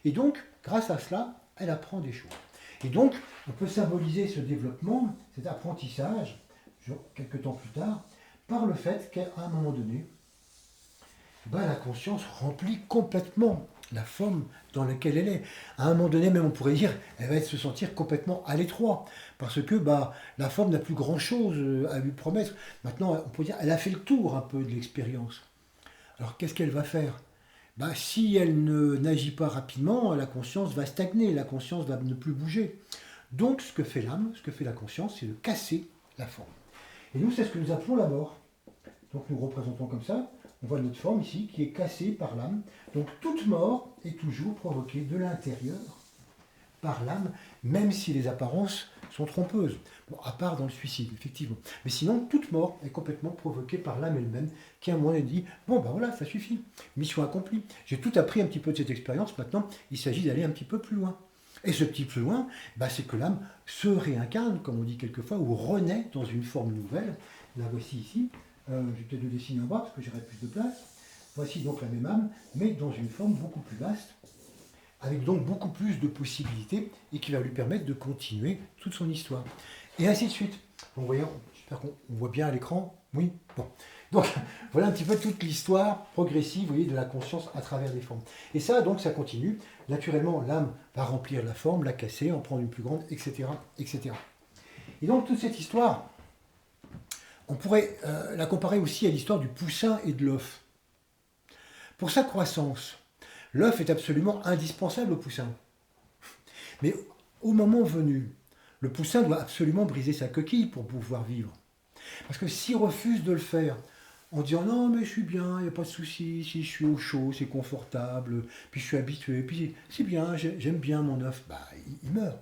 Et donc, grâce à cela, elle apprend des choses. Et donc, on peut symboliser ce développement, cet apprentissage, quelques temps plus tard, par le fait qu'à un moment donné, la conscience remplit complètement la forme dans laquelle elle est. À un moment donné, même on pourrait dire, elle va se sentir complètement à l'étroit, parce que la forme n'a plus grand-chose à lui promettre. Maintenant, on pourrait dire, elle a fait le tour un peu de l'expérience. Alors qu'est-ce qu'elle va faire? Si elle n'agit pas rapidement, la conscience va stagner, la conscience va ne plus bouger. Donc ce que fait l'âme, ce que fait la conscience, c'est de casser la forme. Et nous, c'est ce que nous appelons la mort. Donc nous représentons comme ça, on voit notre forme ici qui est cassée par l'âme. Donc toute mort est toujours provoquée de l'intérieur par l'âme, même si les apparences sont trompeuses. Bon, à part dans le suicide, effectivement. Mais sinon, toute mort est complètement provoquée par l'âme elle-même, qui à un moment donné dit, bon voilà, ça suffit, mission accomplie. J'ai tout appris un petit peu de cette expérience, maintenant il s'agit d'aller un petit peu plus loin. Et ce petit plus loin, c'est que l'âme se réincarne, comme on dit quelquefois, ou renaît dans une forme nouvelle. La voici ici. Je vais peut-être le dessiner en bas parce que j'aurai plus de place. Voici donc la même âme, mais dans une forme beaucoup plus vaste, avec donc beaucoup plus de possibilités et qui va lui permettre de continuer toute son histoire. Et ainsi de suite. Donc, voyons, j'espère qu'on voit bien à l'écran. Oui, bon. Donc, voilà un petit peu toute l'histoire progressive, vous voyez, de la conscience à travers les formes. Et ça, donc, ça continue. Naturellement, l'âme va remplir la forme, la casser, en prendre une plus grande, etc., etc. Et donc, toute cette histoire, on pourrait la comparer aussi à l'histoire du poussin et de l'œuf. Pour sa croissance, l'œuf est absolument indispensable au poussin. Mais au moment venu, le poussin doit absolument briser sa coquille pour pouvoir vivre. Parce que s'il refuse de le faire, en disant non mais je suis bien, il n'y a pas de souci, si je suis au chaud, c'est confortable, puis je suis habitué, puis c'est bien, j'aime bien mon œuf, il meurt.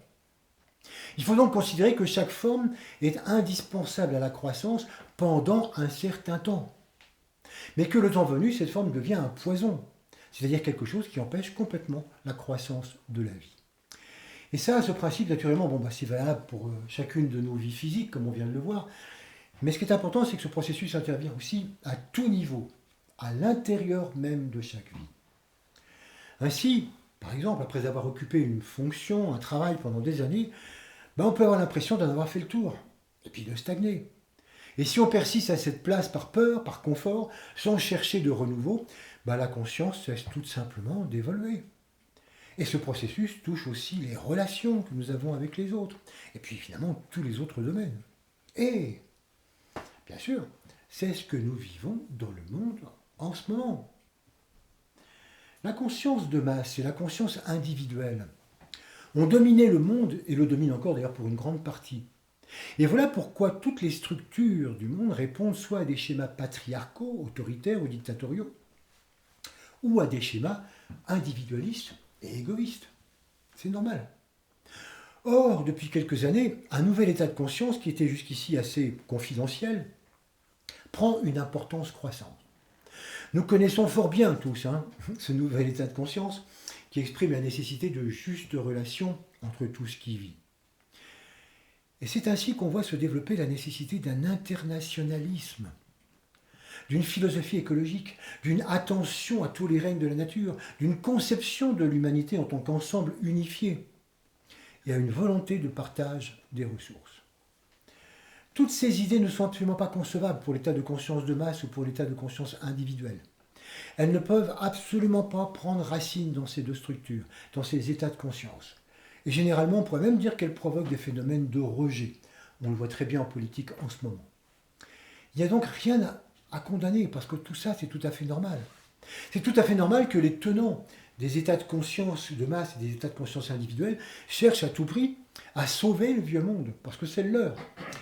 Il faut donc considérer que chaque forme est indispensable à la croissance pendant un certain temps. Mais que le temps venu, cette forme devient un poison, c'est-à-dire quelque chose qui empêche complètement la croissance de la vie. Et ça, ce principe, naturellement, c'est valable pour chacune de nos vies physiques, comme on vient de le voir. Mais ce qui est important, c'est que ce processus intervient aussi à tout niveau, à l'intérieur même de chaque vie. Ainsi, par exemple, après avoir occupé une fonction, un travail pendant des années, on peut avoir l'impression d'en avoir fait le tour, et puis de stagner. Et si on persiste à cette place par peur, par confort, sans chercher de renouveau, la conscience cesse tout simplement d'évoluer. Et ce processus touche aussi les relations que nous avons avec les autres, et puis finalement tous les autres domaines. Et, bien sûr, c'est ce que nous vivons dans le monde en ce moment. La conscience de masse et la conscience individuelle ont dominé le monde, et le dominent encore d'ailleurs pour une grande partie. Et voilà pourquoi toutes les structures du monde répondent soit à des schémas patriarcaux, autoritaires ou dictatoriaux, ou à des schémas individualistes et égoïstes. C'est normal. Or, depuis quelques années, un nouvel état de conscience, qui était jusqu'ici assez confidentiel, prend une importance croissante. Nous connaissons fort bien tous ce nouvel état de conscience qui exprime la nécessité de justes relations entre tout ce qui vit. Et c'est ainsi qu'on voit se développer la nécessité d'un internationalisme, d'une philosophie écologique, d'une attention à tous les règnes de la nature, d'une conception de l'humanité en tant qu'ensemble unifié, et à une volonté de partage des ressources. Toutes ces idées ne sont absolument pas concevables pour l'état de conscience de masse ou pour l'état de conscience individuel. Elles ne peuvent absolument pas prendre racine dans ces deux structures, dans ces états de conscience. Et généralement, on pourrait même dire qu'elles provoquent des phénomènes de rejet. On le voit très bien en politique en ce moment. Il n'y a donc rien à condamner, parce que tout ça, c'est tout à fait normal. C'est tout à fait normal que les tenants des états de conscience de masse et des états de conscience individuels cherchent à tout prix à sauver le vieux monde, parce que c'est le leur,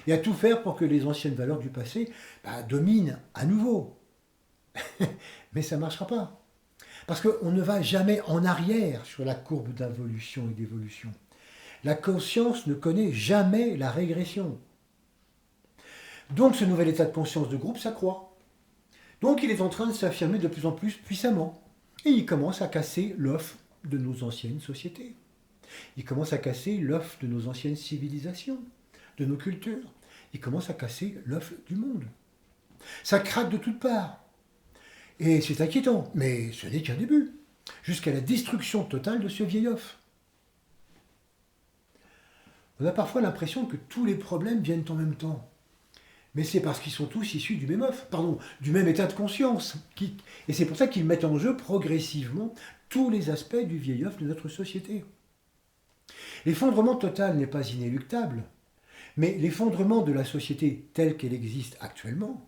et à tout faire pour que les anciennes valeurs du passé dominent à nouveau. Mais ça ne marchera pas. Parce qu'on ne va jamais en arrière sur la courbe d'involution et d'évolution. La conscience ne connaît jamais la régression. Donc ce nouvel état de conscience de groupe s'accroît. Donc il est en train de s'affirmer de plus en plus puissamment. Et il commence à casser l'œuf de nos anciennes sociétés. Il commence à casser l'œuf de nos anciennes civilisations, de nos cultures. Il commence à casser l'œuf du monde. Ça craque de toutes parts. Et c'est inquiétant, mais ce n'est qu'un début, jusqu'à la destruction totale de ce vieil œuf. On a parfois l'impression que tous les problèmes viennent en même temps. Mais c'est parce qu'ils sont tous issus du même œuf, du même état de conscience. Et c'est pour ça qu'ils mettent en jeu progressivement tous les aspects du vieil œuf de notre société. L'effondrement total n'est pas inéluctable, mais l'effondrement de la société telle qu'elle existe actuellement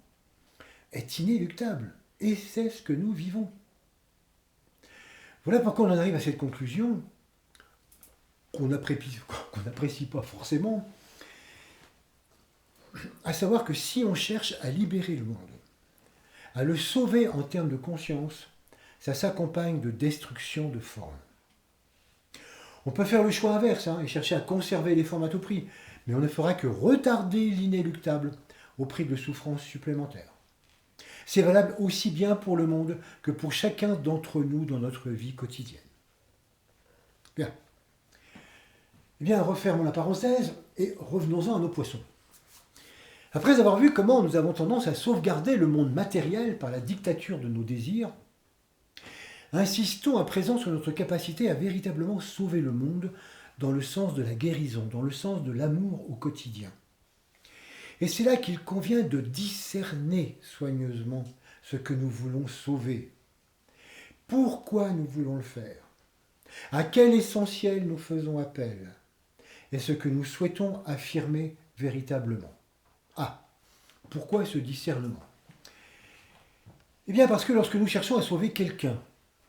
est inéluctable, et c'est ce que nous vivons. Voilà pourquoi on en arrive à cette conclusion qu'on n'apprécie pas forcément, à savoir que si on cherche à libérer le monde, à le sauver en termes de conscience, ça s'accompagne de destruction de formes. On peut faire le choix inverse et chercher à conserver les formes à tout prix, mais on ne fera que retarder l'inéluctable au prix de souffrances supplémentaires. C'est valable aussi bien pour le monde que pour chacun d'entre nous dans notre vie quotidienne. Bien. Eh bien, refermons la parenthèse et revenons-en à nos poissons. Après avoir vu comment nous avons tendance à sauvegarder le monde matériel par la dictature de nos désirs, insistons à présent sur notre capacité à véritablement sauver le monde dans le sens de la guérison, dans le sens de l'amour au quotidien. Et c'est là qu'il convient de discerner soigneusement ce que nous voulons sauver. Pourquoi nous voulons le faire? À quel essentiel nous faisons appel? Et ce que nous souhaitons affirmer véritablement. Ah, pourquoi ce discernement? Eh bien parce que lorsque nous cherchons à sauver quelqu'un,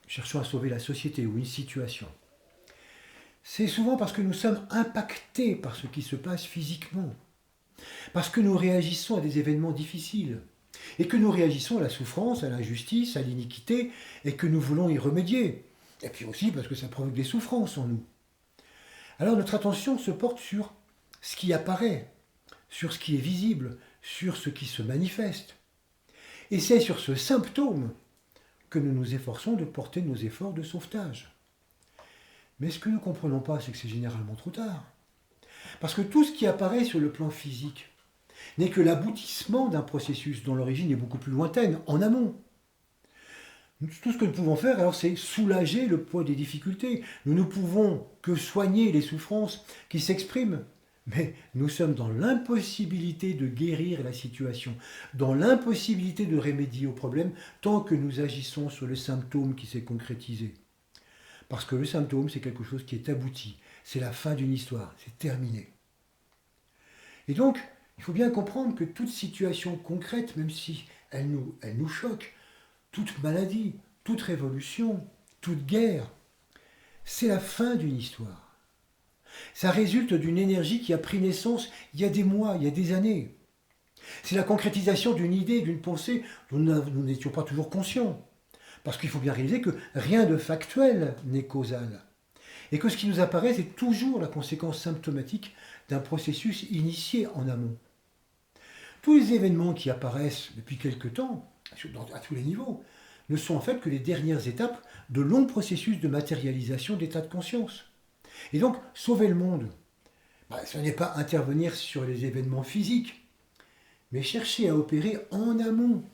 cherchons à sauver la société ou une situation, c'est souvent parce que nous sommes impactés par ce qui se passe physiquement, parce que nous réagissons à des événements difficiles, et que nous réagissons à la souffrance, à l'injustice, à l'iniquité, et que nous voulons y remédier. Et puis aussi parce que ça provoque des souffrances en nous. Alors notre attention se porte sur ce qui apparaît, sur ce qui est visible, sur ce qui se manifeste. Et c'est sur ce symptôme que nous nous efforçons de porter nos efforts de sauvetage. Mais ce que nous ne comprenons pas, c'est que c'est généralement trop tard. Parce que tout ce qui apparaît sur le plan physique n'est que l'aboutissement d'un processus dont l'origine est beaucoup plus lointaine, en amont. Tout ce que nous pouvons faire, alors, c'est soulager le poids des difficultés. Nous ne pouvons que soigner les souffrances qui s'expriment. Mais nous sommes dans l'impossibilité de guérir la situation, dans l'impossibilité de remédier au problème, tant que nous agissons sur le symptôme qui s'est concrétisé. Parce que le symptôme, c'est quelque chose qui est abouti. C'est la fin d'une histoire, c'est terminé. Et donc, il faut bien comprendre que toute situation concrète, même si elle nous choque, toute maladie, toute révolution, toute guerre, c'est la fin d'une histoire. Ça résulte d'une énergie qui a pris naissance il y a des mois, il y a des années. C'est la concrétisation d'une idée, d'une pensée dont nous n'étions pas toujours conscients. Parce qu'il faut bien réaliser que rien de factuel n'est causal. Et que ce qui nous apparaît, c'est toujours la conséquence symptomatique d'un processus initié en amont. Tous les événements qui apparaissent depuis quelque temps, à tous les niveaux, ne sont en fait que les dernières étapes de longs processus de matérialisation d'état de conscience. Et donc, sauver le monde, ce n'est pas intervenir sur les événements physiques, mais chercher à opérer en amont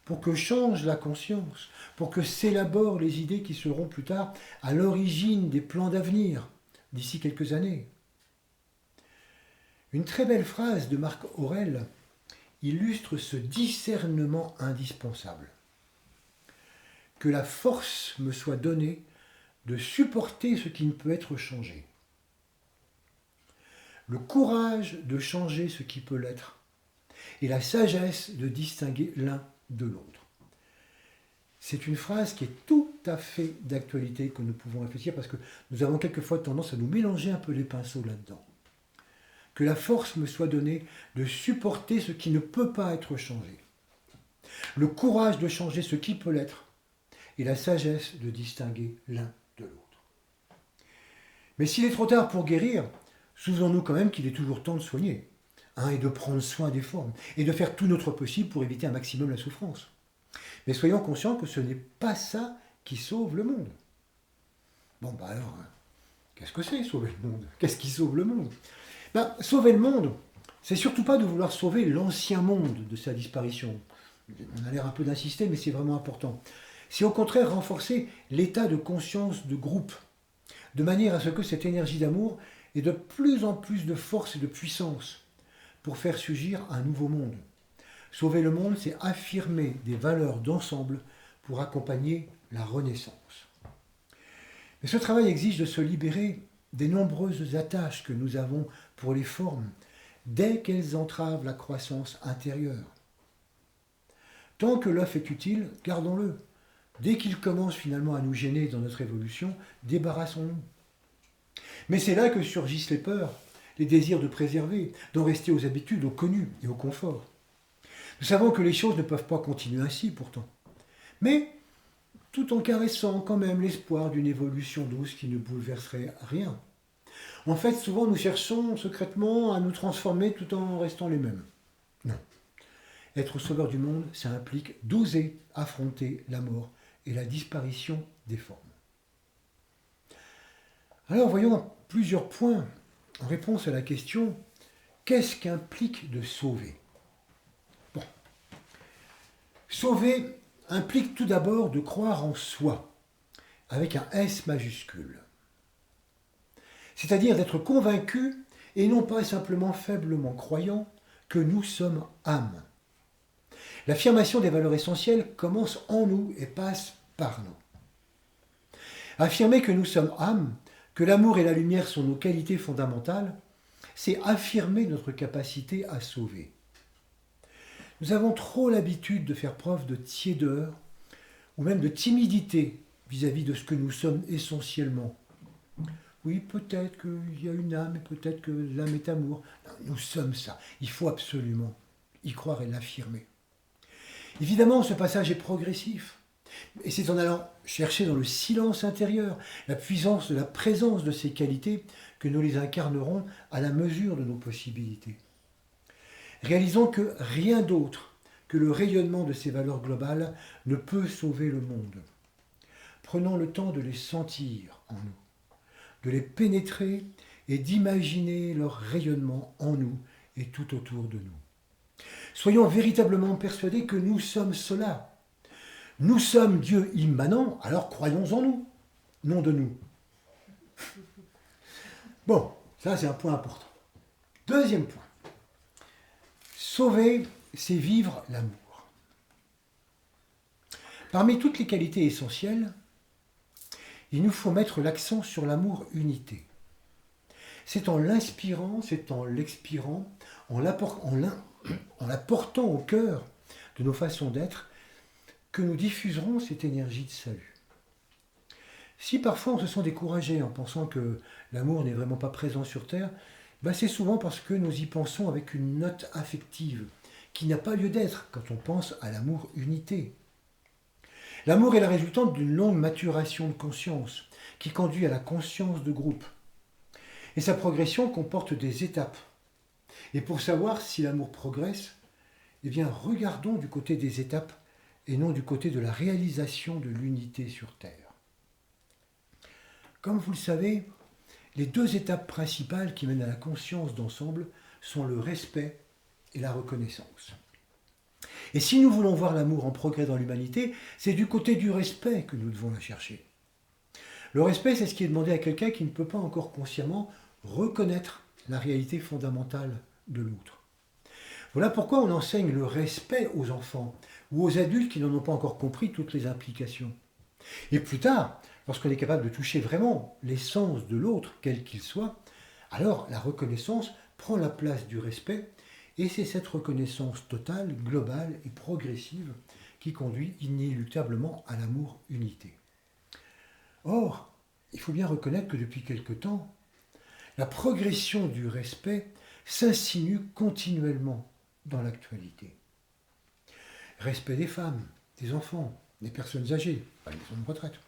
pour que change la conscience, pour que s'élaborent les idées qui seront plus tard à l'origine des plans d'avenir, d'ici quelques années. Une très belle phrase de Marc Aurèle illustre ce discernement indispensable. Que la force me soit donnée de supporter ce qui ne peut être changé. Le courage de changer ce qui peut l'être. Et la sagesse de distinguer l'un de l'autre. C'est une phrase qui est tout à fait d'actualité que nous pouvons réfléchir parce que nous avons quelquefois tendance à nous mélanger un peu les pinceaux là-dedans. Que la force me soit donnée de supporter ce qui ne peut pas être changé. Le courage de changer ce qui peut l'être. Et la sagesse de distinguer l'un de l'autre. Mais s'il est trop tard pour guérir, souvenons-nous quand même qu'il est toujours temps de soigner, et de prendre soin des formes, et de faire tout notre possible pour éviter un maximum la souffrance. Mais soyons conscients que ce n'est pas ça qui sauve le monde. Bon, alors, qu'est-ce que c'est sauver le monde? Qu'est-ce qui sauve le monde? Sauver le monde, c'est surtout pas de vouloir sauver l'ancien monde de sa disparition. On a l'air un peu d'insister, mais c'est vraiment important. C'est au contraire renforcer l'état de conscience de groupe, de manière à ce que cette énergie d'amour ait de plus en plus de force et de puissance pour faire surgir un nouveau monde. Sauver le monde, c'est affirmer des valeurs d'ensemble pour accompagner la renaissance. Et ce travail exige de se libérer des nombreuses attaches que nous avons pour les formes, dès qu'elles entravent la croissance intérieure. Tant que l'œuf est utile, gardons-le. Dès qu'il commence finalement à nous gêner dans notre évolution, débarrassons-nous. Mais c'est là que surgissent les peurs, les désirs de préserver, d'en rester aux habitudes, au connu et au confort. Nous savons que les choses ne peuvent pas continuer ainsi pourtant. Mais tout en caressant quand même l'espoir d'une évolution douce qui ne bouleverserait rien. En fait, souvent nous cherchons secrètement à nous transformer tout en restant les mêmes. Non. Être sauveur du monde, ça implique d'oser affronter la mort et la disparition des formes. Alors voyons plusieurs points en réponse à la question « Qu'est-ce qu'implique de sauver ?» Bon. Sauver implique tout d'abord de croire en soi, avec un S majuscule. C'est-à-dire d'être convaincu, et non pas simplement faiblement croyant, que nous sommes âme. L'affirmation des valeurs essentielles commence en nous et passe par nous. Affirmer que nous sommes âme, que l'amour et la lumière sont nos qualités fondamentales, c'est affirmer notre capacité à sauver. Nous avons trop l'habitude de faire preuve de tiédeur ou même de timidité vis-à-vis de ce que nous sommes essentiellement. Oui, peut-être qu'il y a une âme et peut-être que l'âme est amour. Non, nous sommes ça. Il faut absolument y croire et l'affirmer. Évidemment, ce passage est progressif. Et c'est en allant chercher dans le silence intérieur la puissance de la présence de ces qualités que nous les incarnerons à la mesure de nos possibilités. Réalisons que rien d'autre que le rayonnement de ces valeurs globales ne peut sauver le monde. Prenons le temps de les sentir en nous, de les pénétrer et d'imaginer leur rayonnement en nous et tout autour de nous. Soyons véritablement persuadés que nous sommes cela. Nous sommes Dieu immanent, alors croyons en nous, non de nous. Bon, ça c'est un point important. Deuxième point. Sauver, c'est vivre l'amour. Parmi toutes les qualités essentielles, il nous faut mettre l'accent sur l'amour unité. C'est en l'inspirant, c'est en l'expirant, en la portant au cœur de nos façons d'être, que nous diffuserons cette énergie de salut. Si parfois on se sent découragé en pensant que l'amour n'est vraiment pas présent sur Terre, c'est souvent parce que nous y pensons avec une note affective qui n'a pas lieu d'être quand on pense à l'amour unité. L'amour est la résultante d'une longue maturation de conscience qui conduit à la conscience de groupe. Et sa progression comporte des étapes. Et pour savoir si l'amour progresse, regardons du côté des étapes et non du côté de la réalisation de l'unité sur Terre. Comme vous le savez, les deux étapes principales qui mènent à la conscience d'ensemble sont le respect et la reconnaissance. Et si nous voulons voir l'amour en progrès dans l'humanité, c'est du côté du respect que nous devons la chercher. Le respect, c'est ce qui est demandé à quelqu'un qui ne peut pas encore consciemment reconnaître la réalité fondamentale de l'autre. Voilà pourquoi on enseigne le respect aux enfants ou aux adultes qui n'en ont pas encore compris toutes les implications. Et plus tard, lorsqu'on est capable de toucher vraiment l'essence de l'autre, quel qu'il soit, alors la reconnaissance prend la place du respect, et c'est cette reconnaissance totale, globale et progressive qui conduit inéluctablement à l'amour-unité. Or, il faut bien reconnaître que depuis quelque temps, la progression du respect s'insinue continuellement dans l'actualité. Respect des femmes, des enfants, des personnes âgées, des personnes de retraite.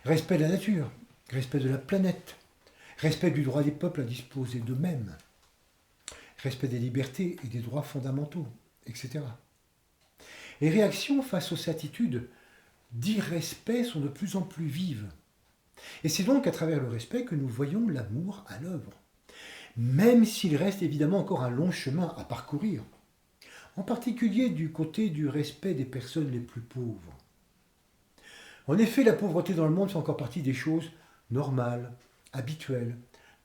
Respect de la nature, respect de la planète, respect du droit des peuples à disposer d'eux-mêmes, respect des libertés et des droits fondamentaux, etc. Les réactions face aux certitudes d'irrespect sont de plus en plus vives. Et c'est donc à travers le respect que nous voyons l'amour à l'œuvre, même s'il reste évidemment encore un long chemin à parcourir, en particulier du côté du respect des personnes les plus pauvres. En effet, la pauvreté dans le monde fait encore partie des choses normales, habituelles,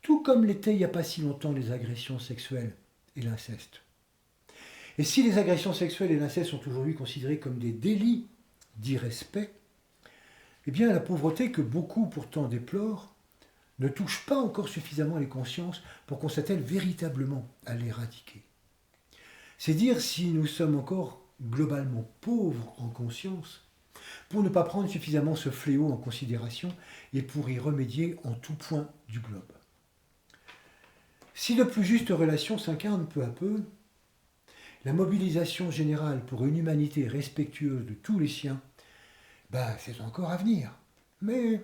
tout comme l'étaient il n'y a pas si longtemps les agressions sexuelles et l'inceste. Et si les agressions sexuelles et l'inceste sont aujourd'hui considérés comme des délits d'irrespect, Eh bien, la pauvreté que beaucoup pourtant déplorent ne touche pas encore suffisamment les consciences pour qu'on s'attelle véritablement à l'éradiquer. C'est dire si nous sommes encore globalement pauvres en conscience pour ne pas prendre suffisamment ce fléau en considération et pour y remédier en tout point du globe. Si de plus justes relations s'incarnent peu à peu, la mobilisation générale pour une humanité respectueuse de tous les siens, c'est encore à venir, mais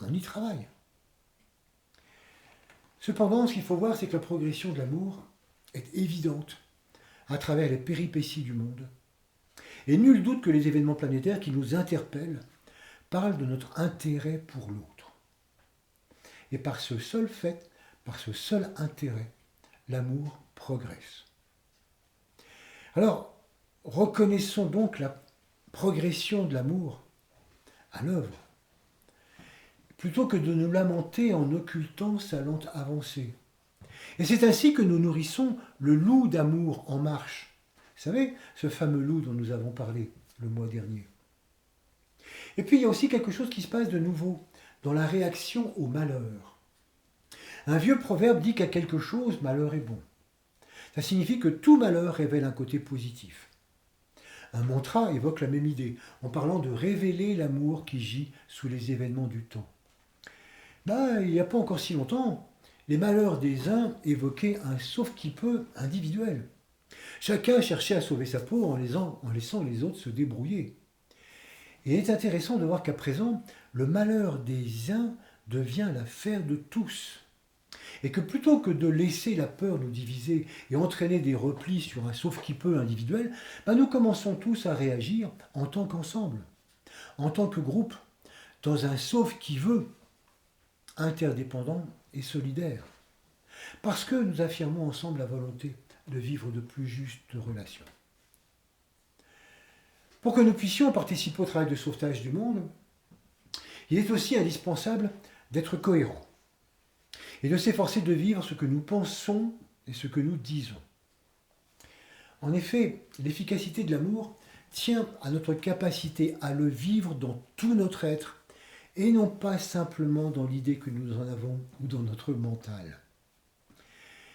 on y travaille. Cependant, ce qu'il faut voir, c'est que la progression de l'amour est évidente à travers les péripéties du monde. Et nul doute que les événements planétaires qui nous interpellent parlent de notre intérêt pour l'autre. Et par ce seul fait, par ce seul intérêt, l'amour progresse. Alors, reconnaissons donc la progression de l'amour à l'œuvre, plutôt que de nous lamenter en occultant sa lente avancée. Et c'est ainsi que nous nourrissons le loup d'amour en marche. Vous savez, ce fameux loup dont nous avons parlé le mois dernier. Et puis il y a aussi quelque chose qui se passe de nouveau dans la réaction au malheur. Un vieux proverbe dit qu'à quelque chose, malheur est bon. Ça signifie que tout malheur révèle un côté positif. Un mantra évoque la même idée, en parlant de révéler l'amour qui gît sous les événements du temps. Il n'y a pas encore si longtemps, les malheurs des uns évoquaient un sauve-qui-peut individuel. Chacun cherchait à sauver sa peau en laissant les autres se débrouiller. Et il est intéressant de voir qu'à présent, le malheur des uns devient l'affaire de tous. Et que plutôt que de laisser la peur nous diviser et entraîner des replis sur un sauve-qui-peut individuel, nous commençons tous à réagir en tant qu'ensemble, en tant que groupe, dans un sauve-qui-veut, interdépendant et solidaire. Parce que nous affirmons ensemble la volonté de vivre de plus justes relations. Pour que nous puissions participer au travail de sauvetage du monde, il est aussi indispensable d'être cohérents et de s'efforcer de vivre ce que nous pensons et ce que nous disons. En effet, l'efficacité de l'amour tient à notre capacité à le vivre dans tout notre être et non pas simplement dans l'idée que nous en avons ou dans notre mental.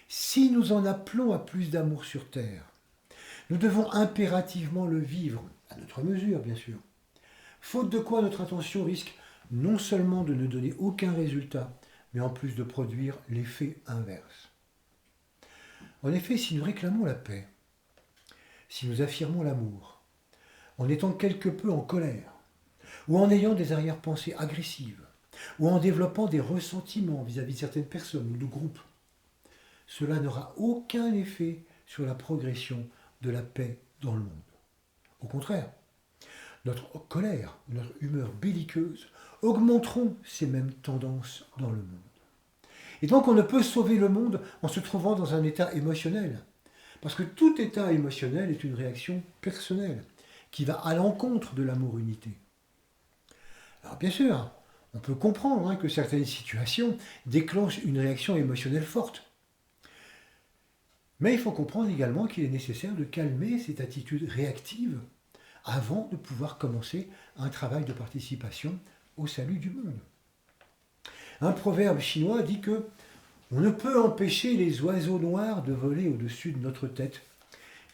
Si nous en appelons à plus d'amour sur Terre, nous devons impérativement le vivre, à notre mesure bien sûr, faute de quoi notre intention risque non seulement de ne donner aucun résultat, mais en plus de produire l'effet inverse. En effet, si nous réclamons la paix, si nous affirmons l'amour, en étant quelque peu en colère, ou en ayant des arrière-pensées agressives, ou en développant des ressentiments vis-à-vis de certaines personnes ou de groupes, cela n'aura aucun effet sur la progression de la paix dans le monde. Au contraire, notre colère, notre humeur belliqueuse augmenteront ces mêmes tendances dans le monde. Et donc on ne peut sauver le monde en se trouvant dans un état émotionnel. Parce que tout état émotionnel est une réaction personnelle qui va à l'encontre de l'amour-unité. Alors bien sûr, on peut comprendre que certaines situations déclenchent une réaction émotionnelle forte. Mais il faut comprendre également qu'il est nécessaire de calmer cette attitude réactive avant de pouvoir commencer un travail de participation au salut du monde. Un proverbe chinois dit que on ne peut empêcher les oiseaux noirs de voler au-dessus de notre tête,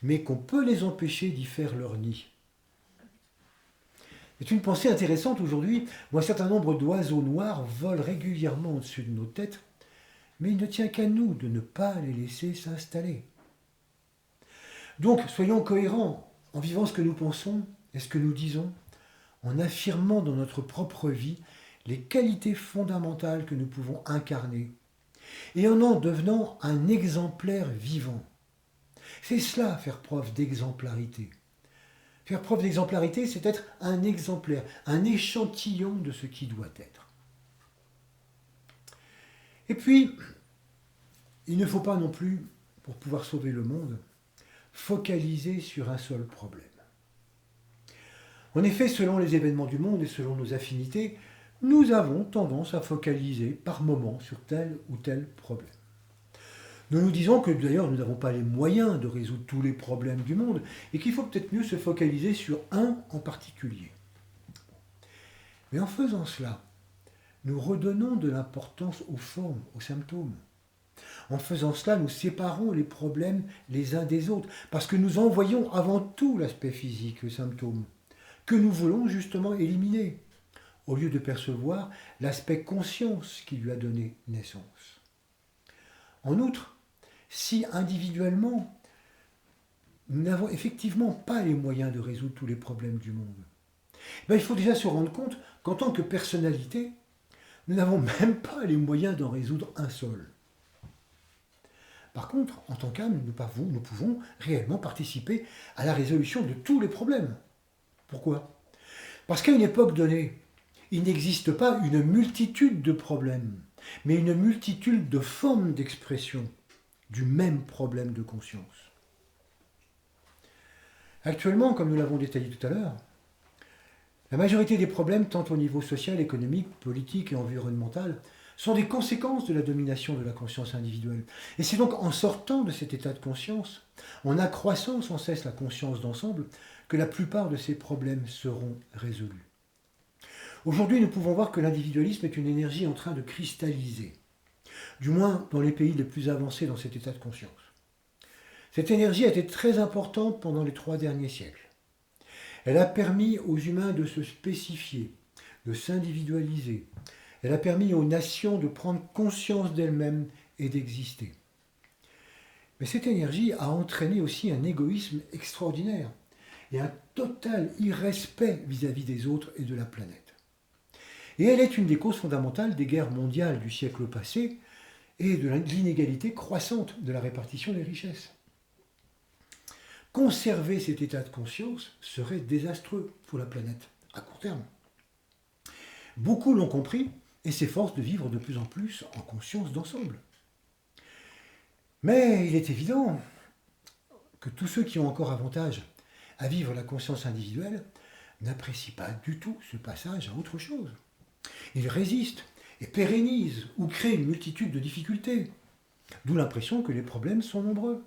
mais qu'on peut les empêcher d'y faire leur nid. C'est une pensée intéressante aujourd'hui où un certain nombre d'oiseaux noirs volent régulièrement au-dessus de nos têtes, mais il ne tient qu'à nous de ne pas les laisser s'installer. Donc, soyons cohérents en vivant ce que nous pensons et ce que nous disons, en affirmant dans notre propre vie les qualités fondamentales que nous pouvons incarner, et en devenant un exemplaire vivant. C'est cela, faire preuve d'exemplarité. Faire preuve d'exemplarité, c'est être un exemplaire, un échantillon de ce qui doit être. Et puis, il ne faut pas non plus, pour pouvoir sauver le monde, focaliser sur un seul problème. En effet, selon les événements du monde et selon nos affinités, nous avons tendance à focaliser par moments sur tel ou tel problème. Nous nous disons que d'ailleurs nous n'avons pas les moyens de résoudre tous les problèmes du monde et qu'il faut peut-être mieux se focaliser sur un en particulier. Mais en faisant cela, nous redonnons de l'importance aux formes, aux symptômes. En faisant cela, nous séparons les problèmes les uns des autres, parce que nous en voyons avant tout l'aspect physique, le symptôme, que nous voulons justement éliminer, au lieu de percevoir l'aspect conscience qui lui a donné naissance. En outre, si individuellement, nous n'avons effectivement pas les moyens de résoudre tous les problèmes du monde, il faut déjà se rendre compte qu'en tant que personnalité, nous n'avons même pas les moyens d'en résoudre un seul. Par contre, en tant qu'âme, nous pouvons réellement participer à la résolution de tous les problèmes. Pourquoi ? Parce qu'à une époque donnée, il n'existe pas une multitude de problèmes, mais une multitude de formes d'expression du même problème de conscience. Actuellement, comme nous l'avons détaillé tout à l'heure, la majorité des problèmes, tant au niveau social, économique, politique et environnemental, sont des conséquences de la domination de la conscience individuelle. Et c'est donc en sortant de cet état de conscience, en accroissant sans cesse la conscience d'ensemble, que la plupart de ces problèmes seront résolus. Aujourd'hui, nous pouvons voir que l'individualisme est une énergie en train de cristalliser, du moins dans les pays les plus avancés dans cet état de conscience. Cette énergie a été très importante pendant les 3 derniers siècles. Elle a permis aux humains de se spécifier, de s'individualiser. Elle a permis aux nations de prendre conscience d'elles-mêmes et d'exister. Mais cette énergie a entraîné aussi un égoïsme extraordinaire et un total irrespect vis-à-vis des autres et de la planète. Et elle est une des causes fondamentales des guerres mondiales du siècle passé et de l'inégalité croissante de la répartition des richesses. Conserver cet état de conscience serait désastreux pour la planète, à court terme. Beaucoup l'ont compris et s'efforcent de vivre de plus en plus en conscience d'ensemble. Mais il est évident que tous ceux qui ont encore avantage à vivre la conscience individuelle n'apprécient pas du tout ce passage à autre chose. Ils résistent et pérennisent ou créent une multitude de difficultés, d'où l'impression que les problèmes sont nombreux.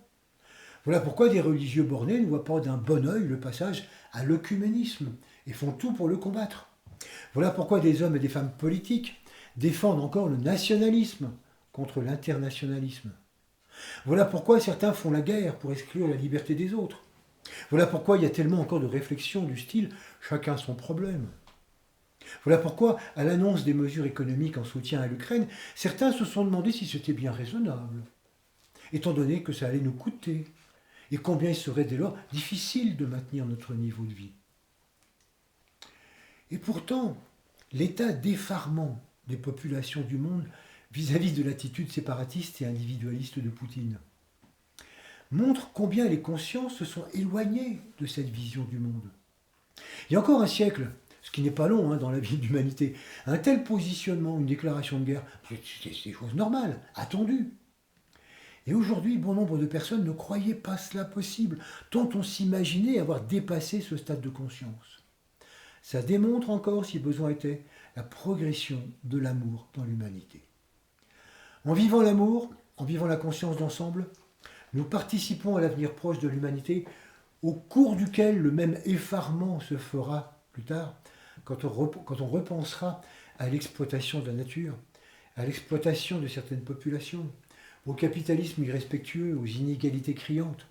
Voilà pourquoi des religieux bornés ne voient pas d'un bon œil le passage à l'œcuménisme et font tout pour le combattre. Voilà pourquoi des hommes et des femmes politiques défendent encore le nationalisme contre l'internationalisme. Voilà pourquoi certains font la guerre pour exclure la liberté des autres. Voilà pourquoi il y a tellement encore de réflexions du style « chacun son problème ». Voilà pourquoi, à l'annonce des mesures économiques en soutien à l'Ukraine, certains se sont demandé si c'était bien raisonnable, étant donné que ça allait nous coûter, et combien il serait dès lors difficile de maintenir notre niveau de vie. Et pourtant, l'état d'effarement des populations du monde vis-à-vis de l'attitude séparatiste et individualiste de Poutine montre combien les consciences se sont éloignées de cette vision du monde. Il y a encore un siècle, ce qui n'est pas long dans la vie de l'humanité, un tel positionnement, une déclaration de guerre, c'est des choses normales, attendues. Et aujourd'hui, bon nombre de personnes ne croyaient pas cela possible, tant on s'imaginait avoir dépassé ce stade de conscience. Ça démontre encore, si besoin était, la progression de l'amour dans l'humanité. En vivant l'amour, en vivant la conscience d'ensemble, nous participons à l'avenir proche de l'humanité, au cours duquel le même effarement se fera plus tard, quand on repensera à l'exploitation de la nature, à l'exploitation de certaines populations, au capitalisme irrespectueux, aux inégalités criantes.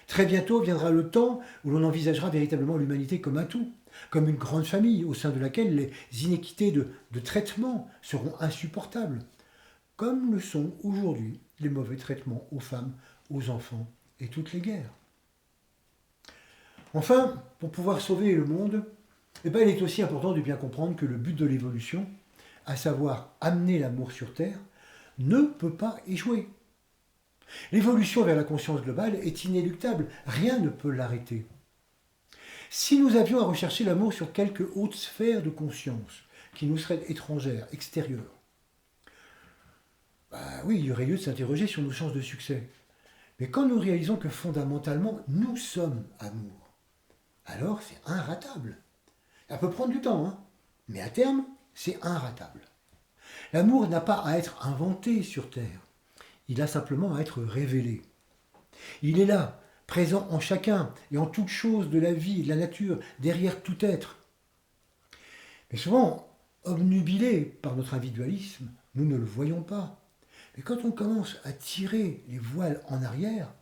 Très bientôt viendra le temps où l'on envisagera véritablement l'humanité comme un tout, comme une grande famille au sein de laquelle les inéquités de traitement seront insupportables, comme le sont aujourd'hui les mauvais traitements aux femmes, aux enfants et toutes les guerres. Enfin, pour pouvoir sauver le monde, il est aussi important de bien comprendre que le but de l'évolution, à savoir amener l'amour sur Terre, ne peut pas échouer. L'évolution vers la conscience globale est inéluctable, rien ne peut l'arrêter. Si nous avions à rechercher l'amour sur quelque haute sphère de conscience qui nous serait étrangère, extérieure, oui, il y aurait lieu de s'interroger sur nos chances de succès. Mais quand nous réalisons que fondamentalement, nous sommes amour, alors c'est inratable. Ça peut prendre du temps, mais à terme, c'est inratable. L'amour n'a pas à être inventé sur Terre, il a simplement à être révélé. Il est là, présent en chacun et en toute chose de la vie et de la nature, derrière tout être. Mais souvent, obnubilés par notre individualisme, nous ne le voyons pas. Mais quand on commence à tirer les voiles en arrière,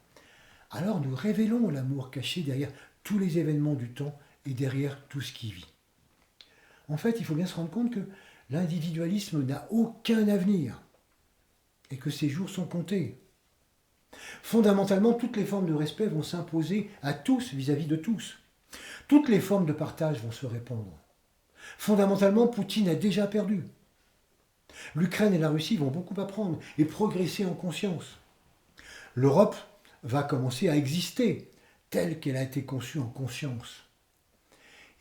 alors nous révélons l'amour caché derrière tous les événements du temps et derrière tout ce qui vit. En fait, il faut bien se rendre compte que l'individualisme n'a aucun avenir et que ses jours sont comptés. Fondamentalement, toutes les formes de respect vont s'imposer à tous vis-à-vis de tous. Toutes les formes de partage vont se répandre. Fondamentalement, Poutine a déjà perdu. L'Ukraine et la Russie vont beaucoup apprendre et progresser en conscience. L'Europe va commencer à exister telle qu'elle a été conçue en conscience.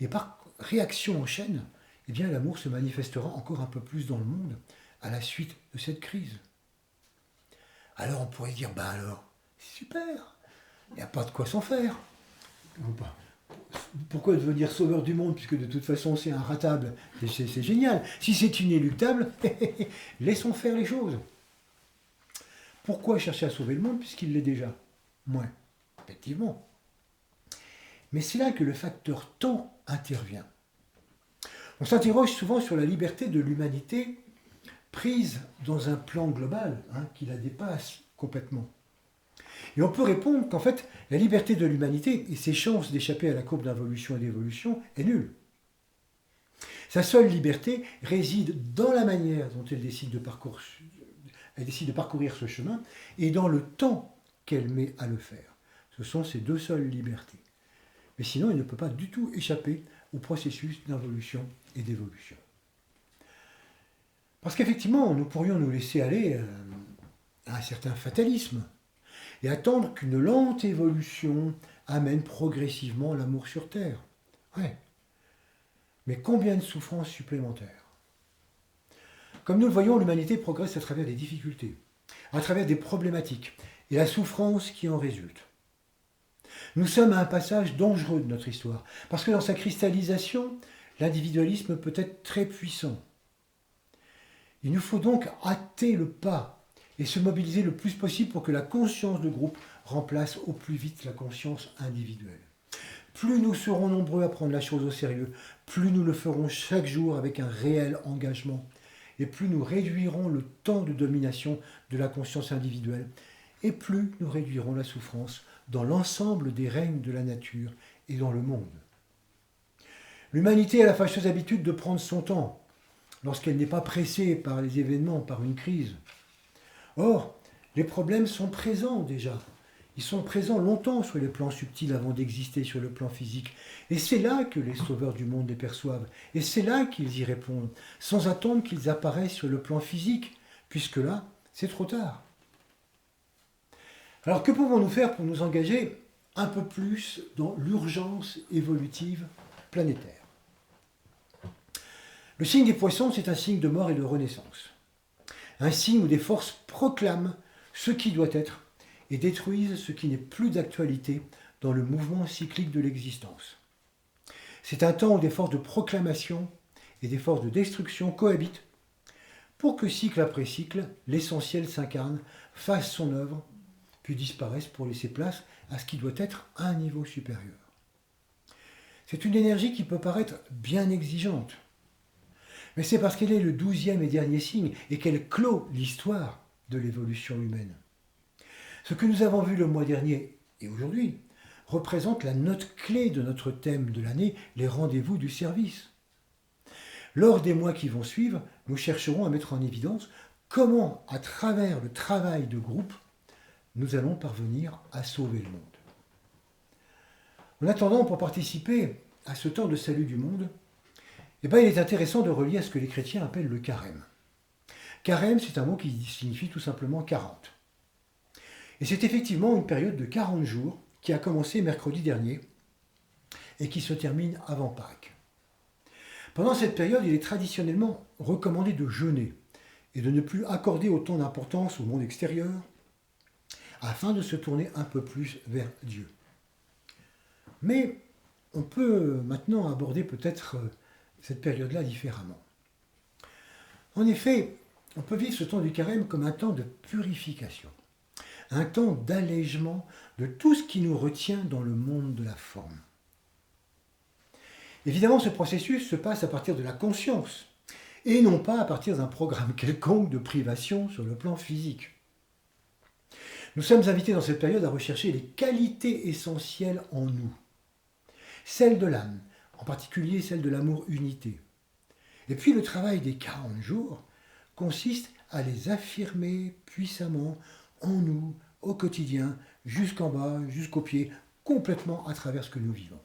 Et par réaction en chaîne, eh bien, l'amour se manifestera encore un peu plus dans le monde à la suite de cette crise. Alors on pourrait dire, ben alors, c'est super, il n'y a pas de quoi s'en faire. Pourquoi devenir sauveur du monde, puisque de toute façon c'est inratable, et c'est génial. Si c'est inéluctable, laissons faire les choses. Pourquoi chercher à sauver le monde, puisqu'il l'est déjà? Moins, effectivement. Mais c'est là que le facteur temps intervient. On s'interroge souvent sur la liberté de l'humanité prise dans un plan global qui la dépasse complètement. Et on peut répondre qu'en fait, la liberté de l'humanité et ses chances d'échapper à la courbe d'involution et d'évolution est nulle. Sa seule liberté réside dans la manière dont elle décide de parcourir ce chemin et dans le temps qu'elle met à le faire. Ce sont ses deux seules libertés. Mais sinon, elle ne peut pas du tout échapper au processus d'involution et d'évolution. Parce qu'effectivement, nous pourrions nous laisser aller à un certain fatalisme et attendre qu'une lente évolution amène progressivement l'amour sur Terre. Ouais. Mais combien de souffrances supplémentaires? Comme nous le voyons, l'humanité progresse à travers des difficultés, à travers des problématiques et la souffrance qui en résulte. Nous sommes à un passage dangereux de notre histoire, parce que dans sa cristallisation, l'individualisme peut être très puissant. Il nous faut donc hâter le pas et se mobiliser le plus possible pour que la conscience de groupe remplace au plus vite la conscience individuelle. Plus nous serons nombreux à prendre la chose au sérieux, plus nous le ferons chaque jour avec un réel engagement, et plus nous réduirons le temps de domination de la conscience individuelle, et plus nous réduirons la souffrance dans l'ensemble des règnes de la nature et dans le monde. L'humanité a la fâcheuse habitude de prendre son temps, lorsqu'elle n'est pas pressée par les événements, par une crise. Or, les problèmes sont présents déjà. Ils sont présents longtemps sur les plans subtils avant d'exister sur le plan physique. Et c'est là que les sauveurs du monde les perçoivent. Et c'est là qu'ils y répondent, sans attendre qu'ils apparaissent sur le plan physique, puisque là, c'est trop tard. Alors que pouvons-nous faire pour nous engager un peu plus dans l'urgence évolutive planétaire? Le signe des poissons, c'est un signe de mort et de renaissance. Un signe où des forces proclament ce qui doit être et détruisent ce qui n'est plus d'actualité dans le mouvement cyclique de l'existence. C'est un temps où des forces de proclamation et des forces de destruction cohabitent pour que cycle après cycle, l'essentiel s'incarne, fasse son œuvre, puis disparaisse pour laisser place à ce qui doit être à un niveau supérieur. C'est une énergie qui peut paraître bien exigeante, mais c'est parce qu'elle est le 12e et dernier signe et qu'elle clôt l'histoire de l'évolution humaine. Ce que nous avons vu le mois dernier et aujourd'hui représente la note clé de notre thème de l'année, les rendez-vous du service. Lors des mois qui vont suivre, nous chercherons à mettre en évidence comment, à travers le travail de groupe, nous allons parvenir à sauver le monde. En attendant, pour participer à ce temps de salut du monde, il est intéressant de relier à ce que les chrétiens appellent le carême. Carême, c'est un mot qui signifie tout simplement 40. Et c'est effectivement une période de 40 jours qui a commencé mercredi dernier et qui se termine avant Pâques. Pendant cette période, il est traditionnellement recommandé de jeûner et de ne plus accorder autant d'importance au monde extérieur afin de se tourner un peu plus vers Dieu. Mais on peut maintenant aborder peut-être cette période-là différemment. En effet, on peut vivre ce temps du carême comme un temps de purification, un temps d'allègement de tout ce qui nous retient dans le monde de la forme. Évidemment, ce processus se passe à partir de la conscience, et non pas à partir d'un programme quelconque de privation sur le plan physique. Nous sommes invités dans cette période à rechercher les qualités essentielles en nous, celles de l'âme, en particulier celle de l'amour-unité. Et puis le travail des 40 jours consiste à les affirmer puissamment en nous, au quotidien, jusqu'en bas, jusqu'aux pieds, complètement à travers ce que nous vivons.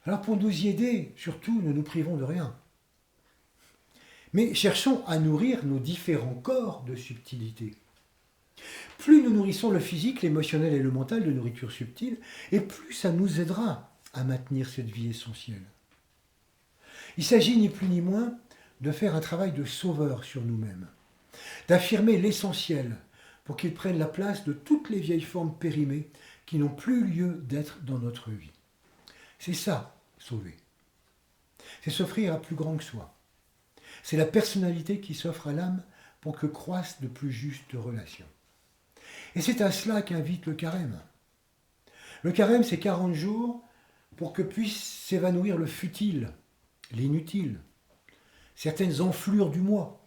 Alors pour nous y aider, surtout, ne nous privons de rien. Mais cherchons à nourrir nos différents corps de subtilité. Plus nous nourrissons le physique, l'émotionnel et le mental de nourriture subtile, et plus ça nous aidera à maintenir cette vie essentielle. Il s'agit ni plus ni moins de faire un travail de sauveur sur nous-mêmes, d'affirmer l'essentiel pour qu'il prenne la place de toutes les vieilles formes périmées qui n'ont plus lieu d'être dans notre vie. C'est ça, sauver. C'est s'offrir à plus grand que soi. C'est la personnalité qui s'offre à l'âme pour que croissent de plus justes relations. Et c'est à cela qu'invite le carême. Le carême, c'est 40 jours pour que puisse s'évanouir le futile, l'inutile, certaines enflures du moi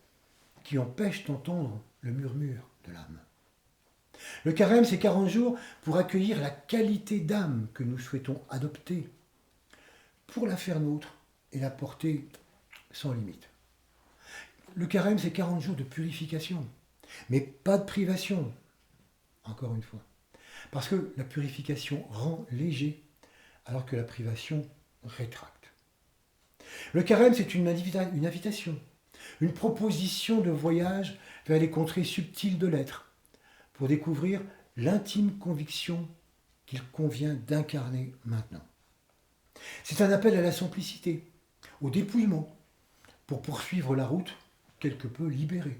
qui empêchent d'entendre le murmure de l'âme. Le carême, c'est 40 jours pour accueillir la qualité d'âme que nous souhaitons adopter, pour la faire nôtre et la porter sans limite. Le carême, c'est 40 jours de purification, mais pas de privation, encore une fois. Parce que la purification rend léger, alors que la privation rétracte. Le carême, c'est une invitation, une proposition de voyage vers les contrées subtiles de l'être, pour découvrir l'intime conviction qu'il convient d'incarner maintenant. C'est un appel à la simplicité, au dépouillement, pour poursuivre la route quelque peu libérée.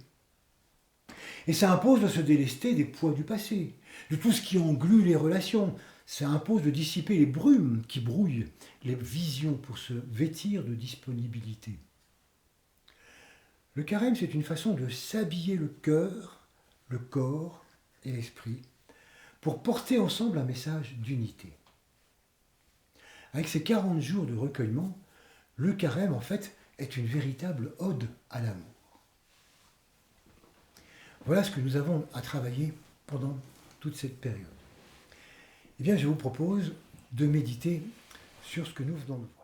Et ça impose de se délester des poids du passé, de tout ce qui englue les relations. Ça impose de dissiper les brumes qui brouillent les visions pour se vêtir de disponibilité. Le carême, c'est une façon de s'habiller le cœur, le corps et l'esprit pour porter ensemble un message d'unité. Avec ces 40 jours de recueillement, le carême, en fait, est une véritable ode à l'amour. Voilà ce que nous avons à travailler pendant toute cette période. Eh bien, je vous propose de méditer sur ce que nous venons de voir.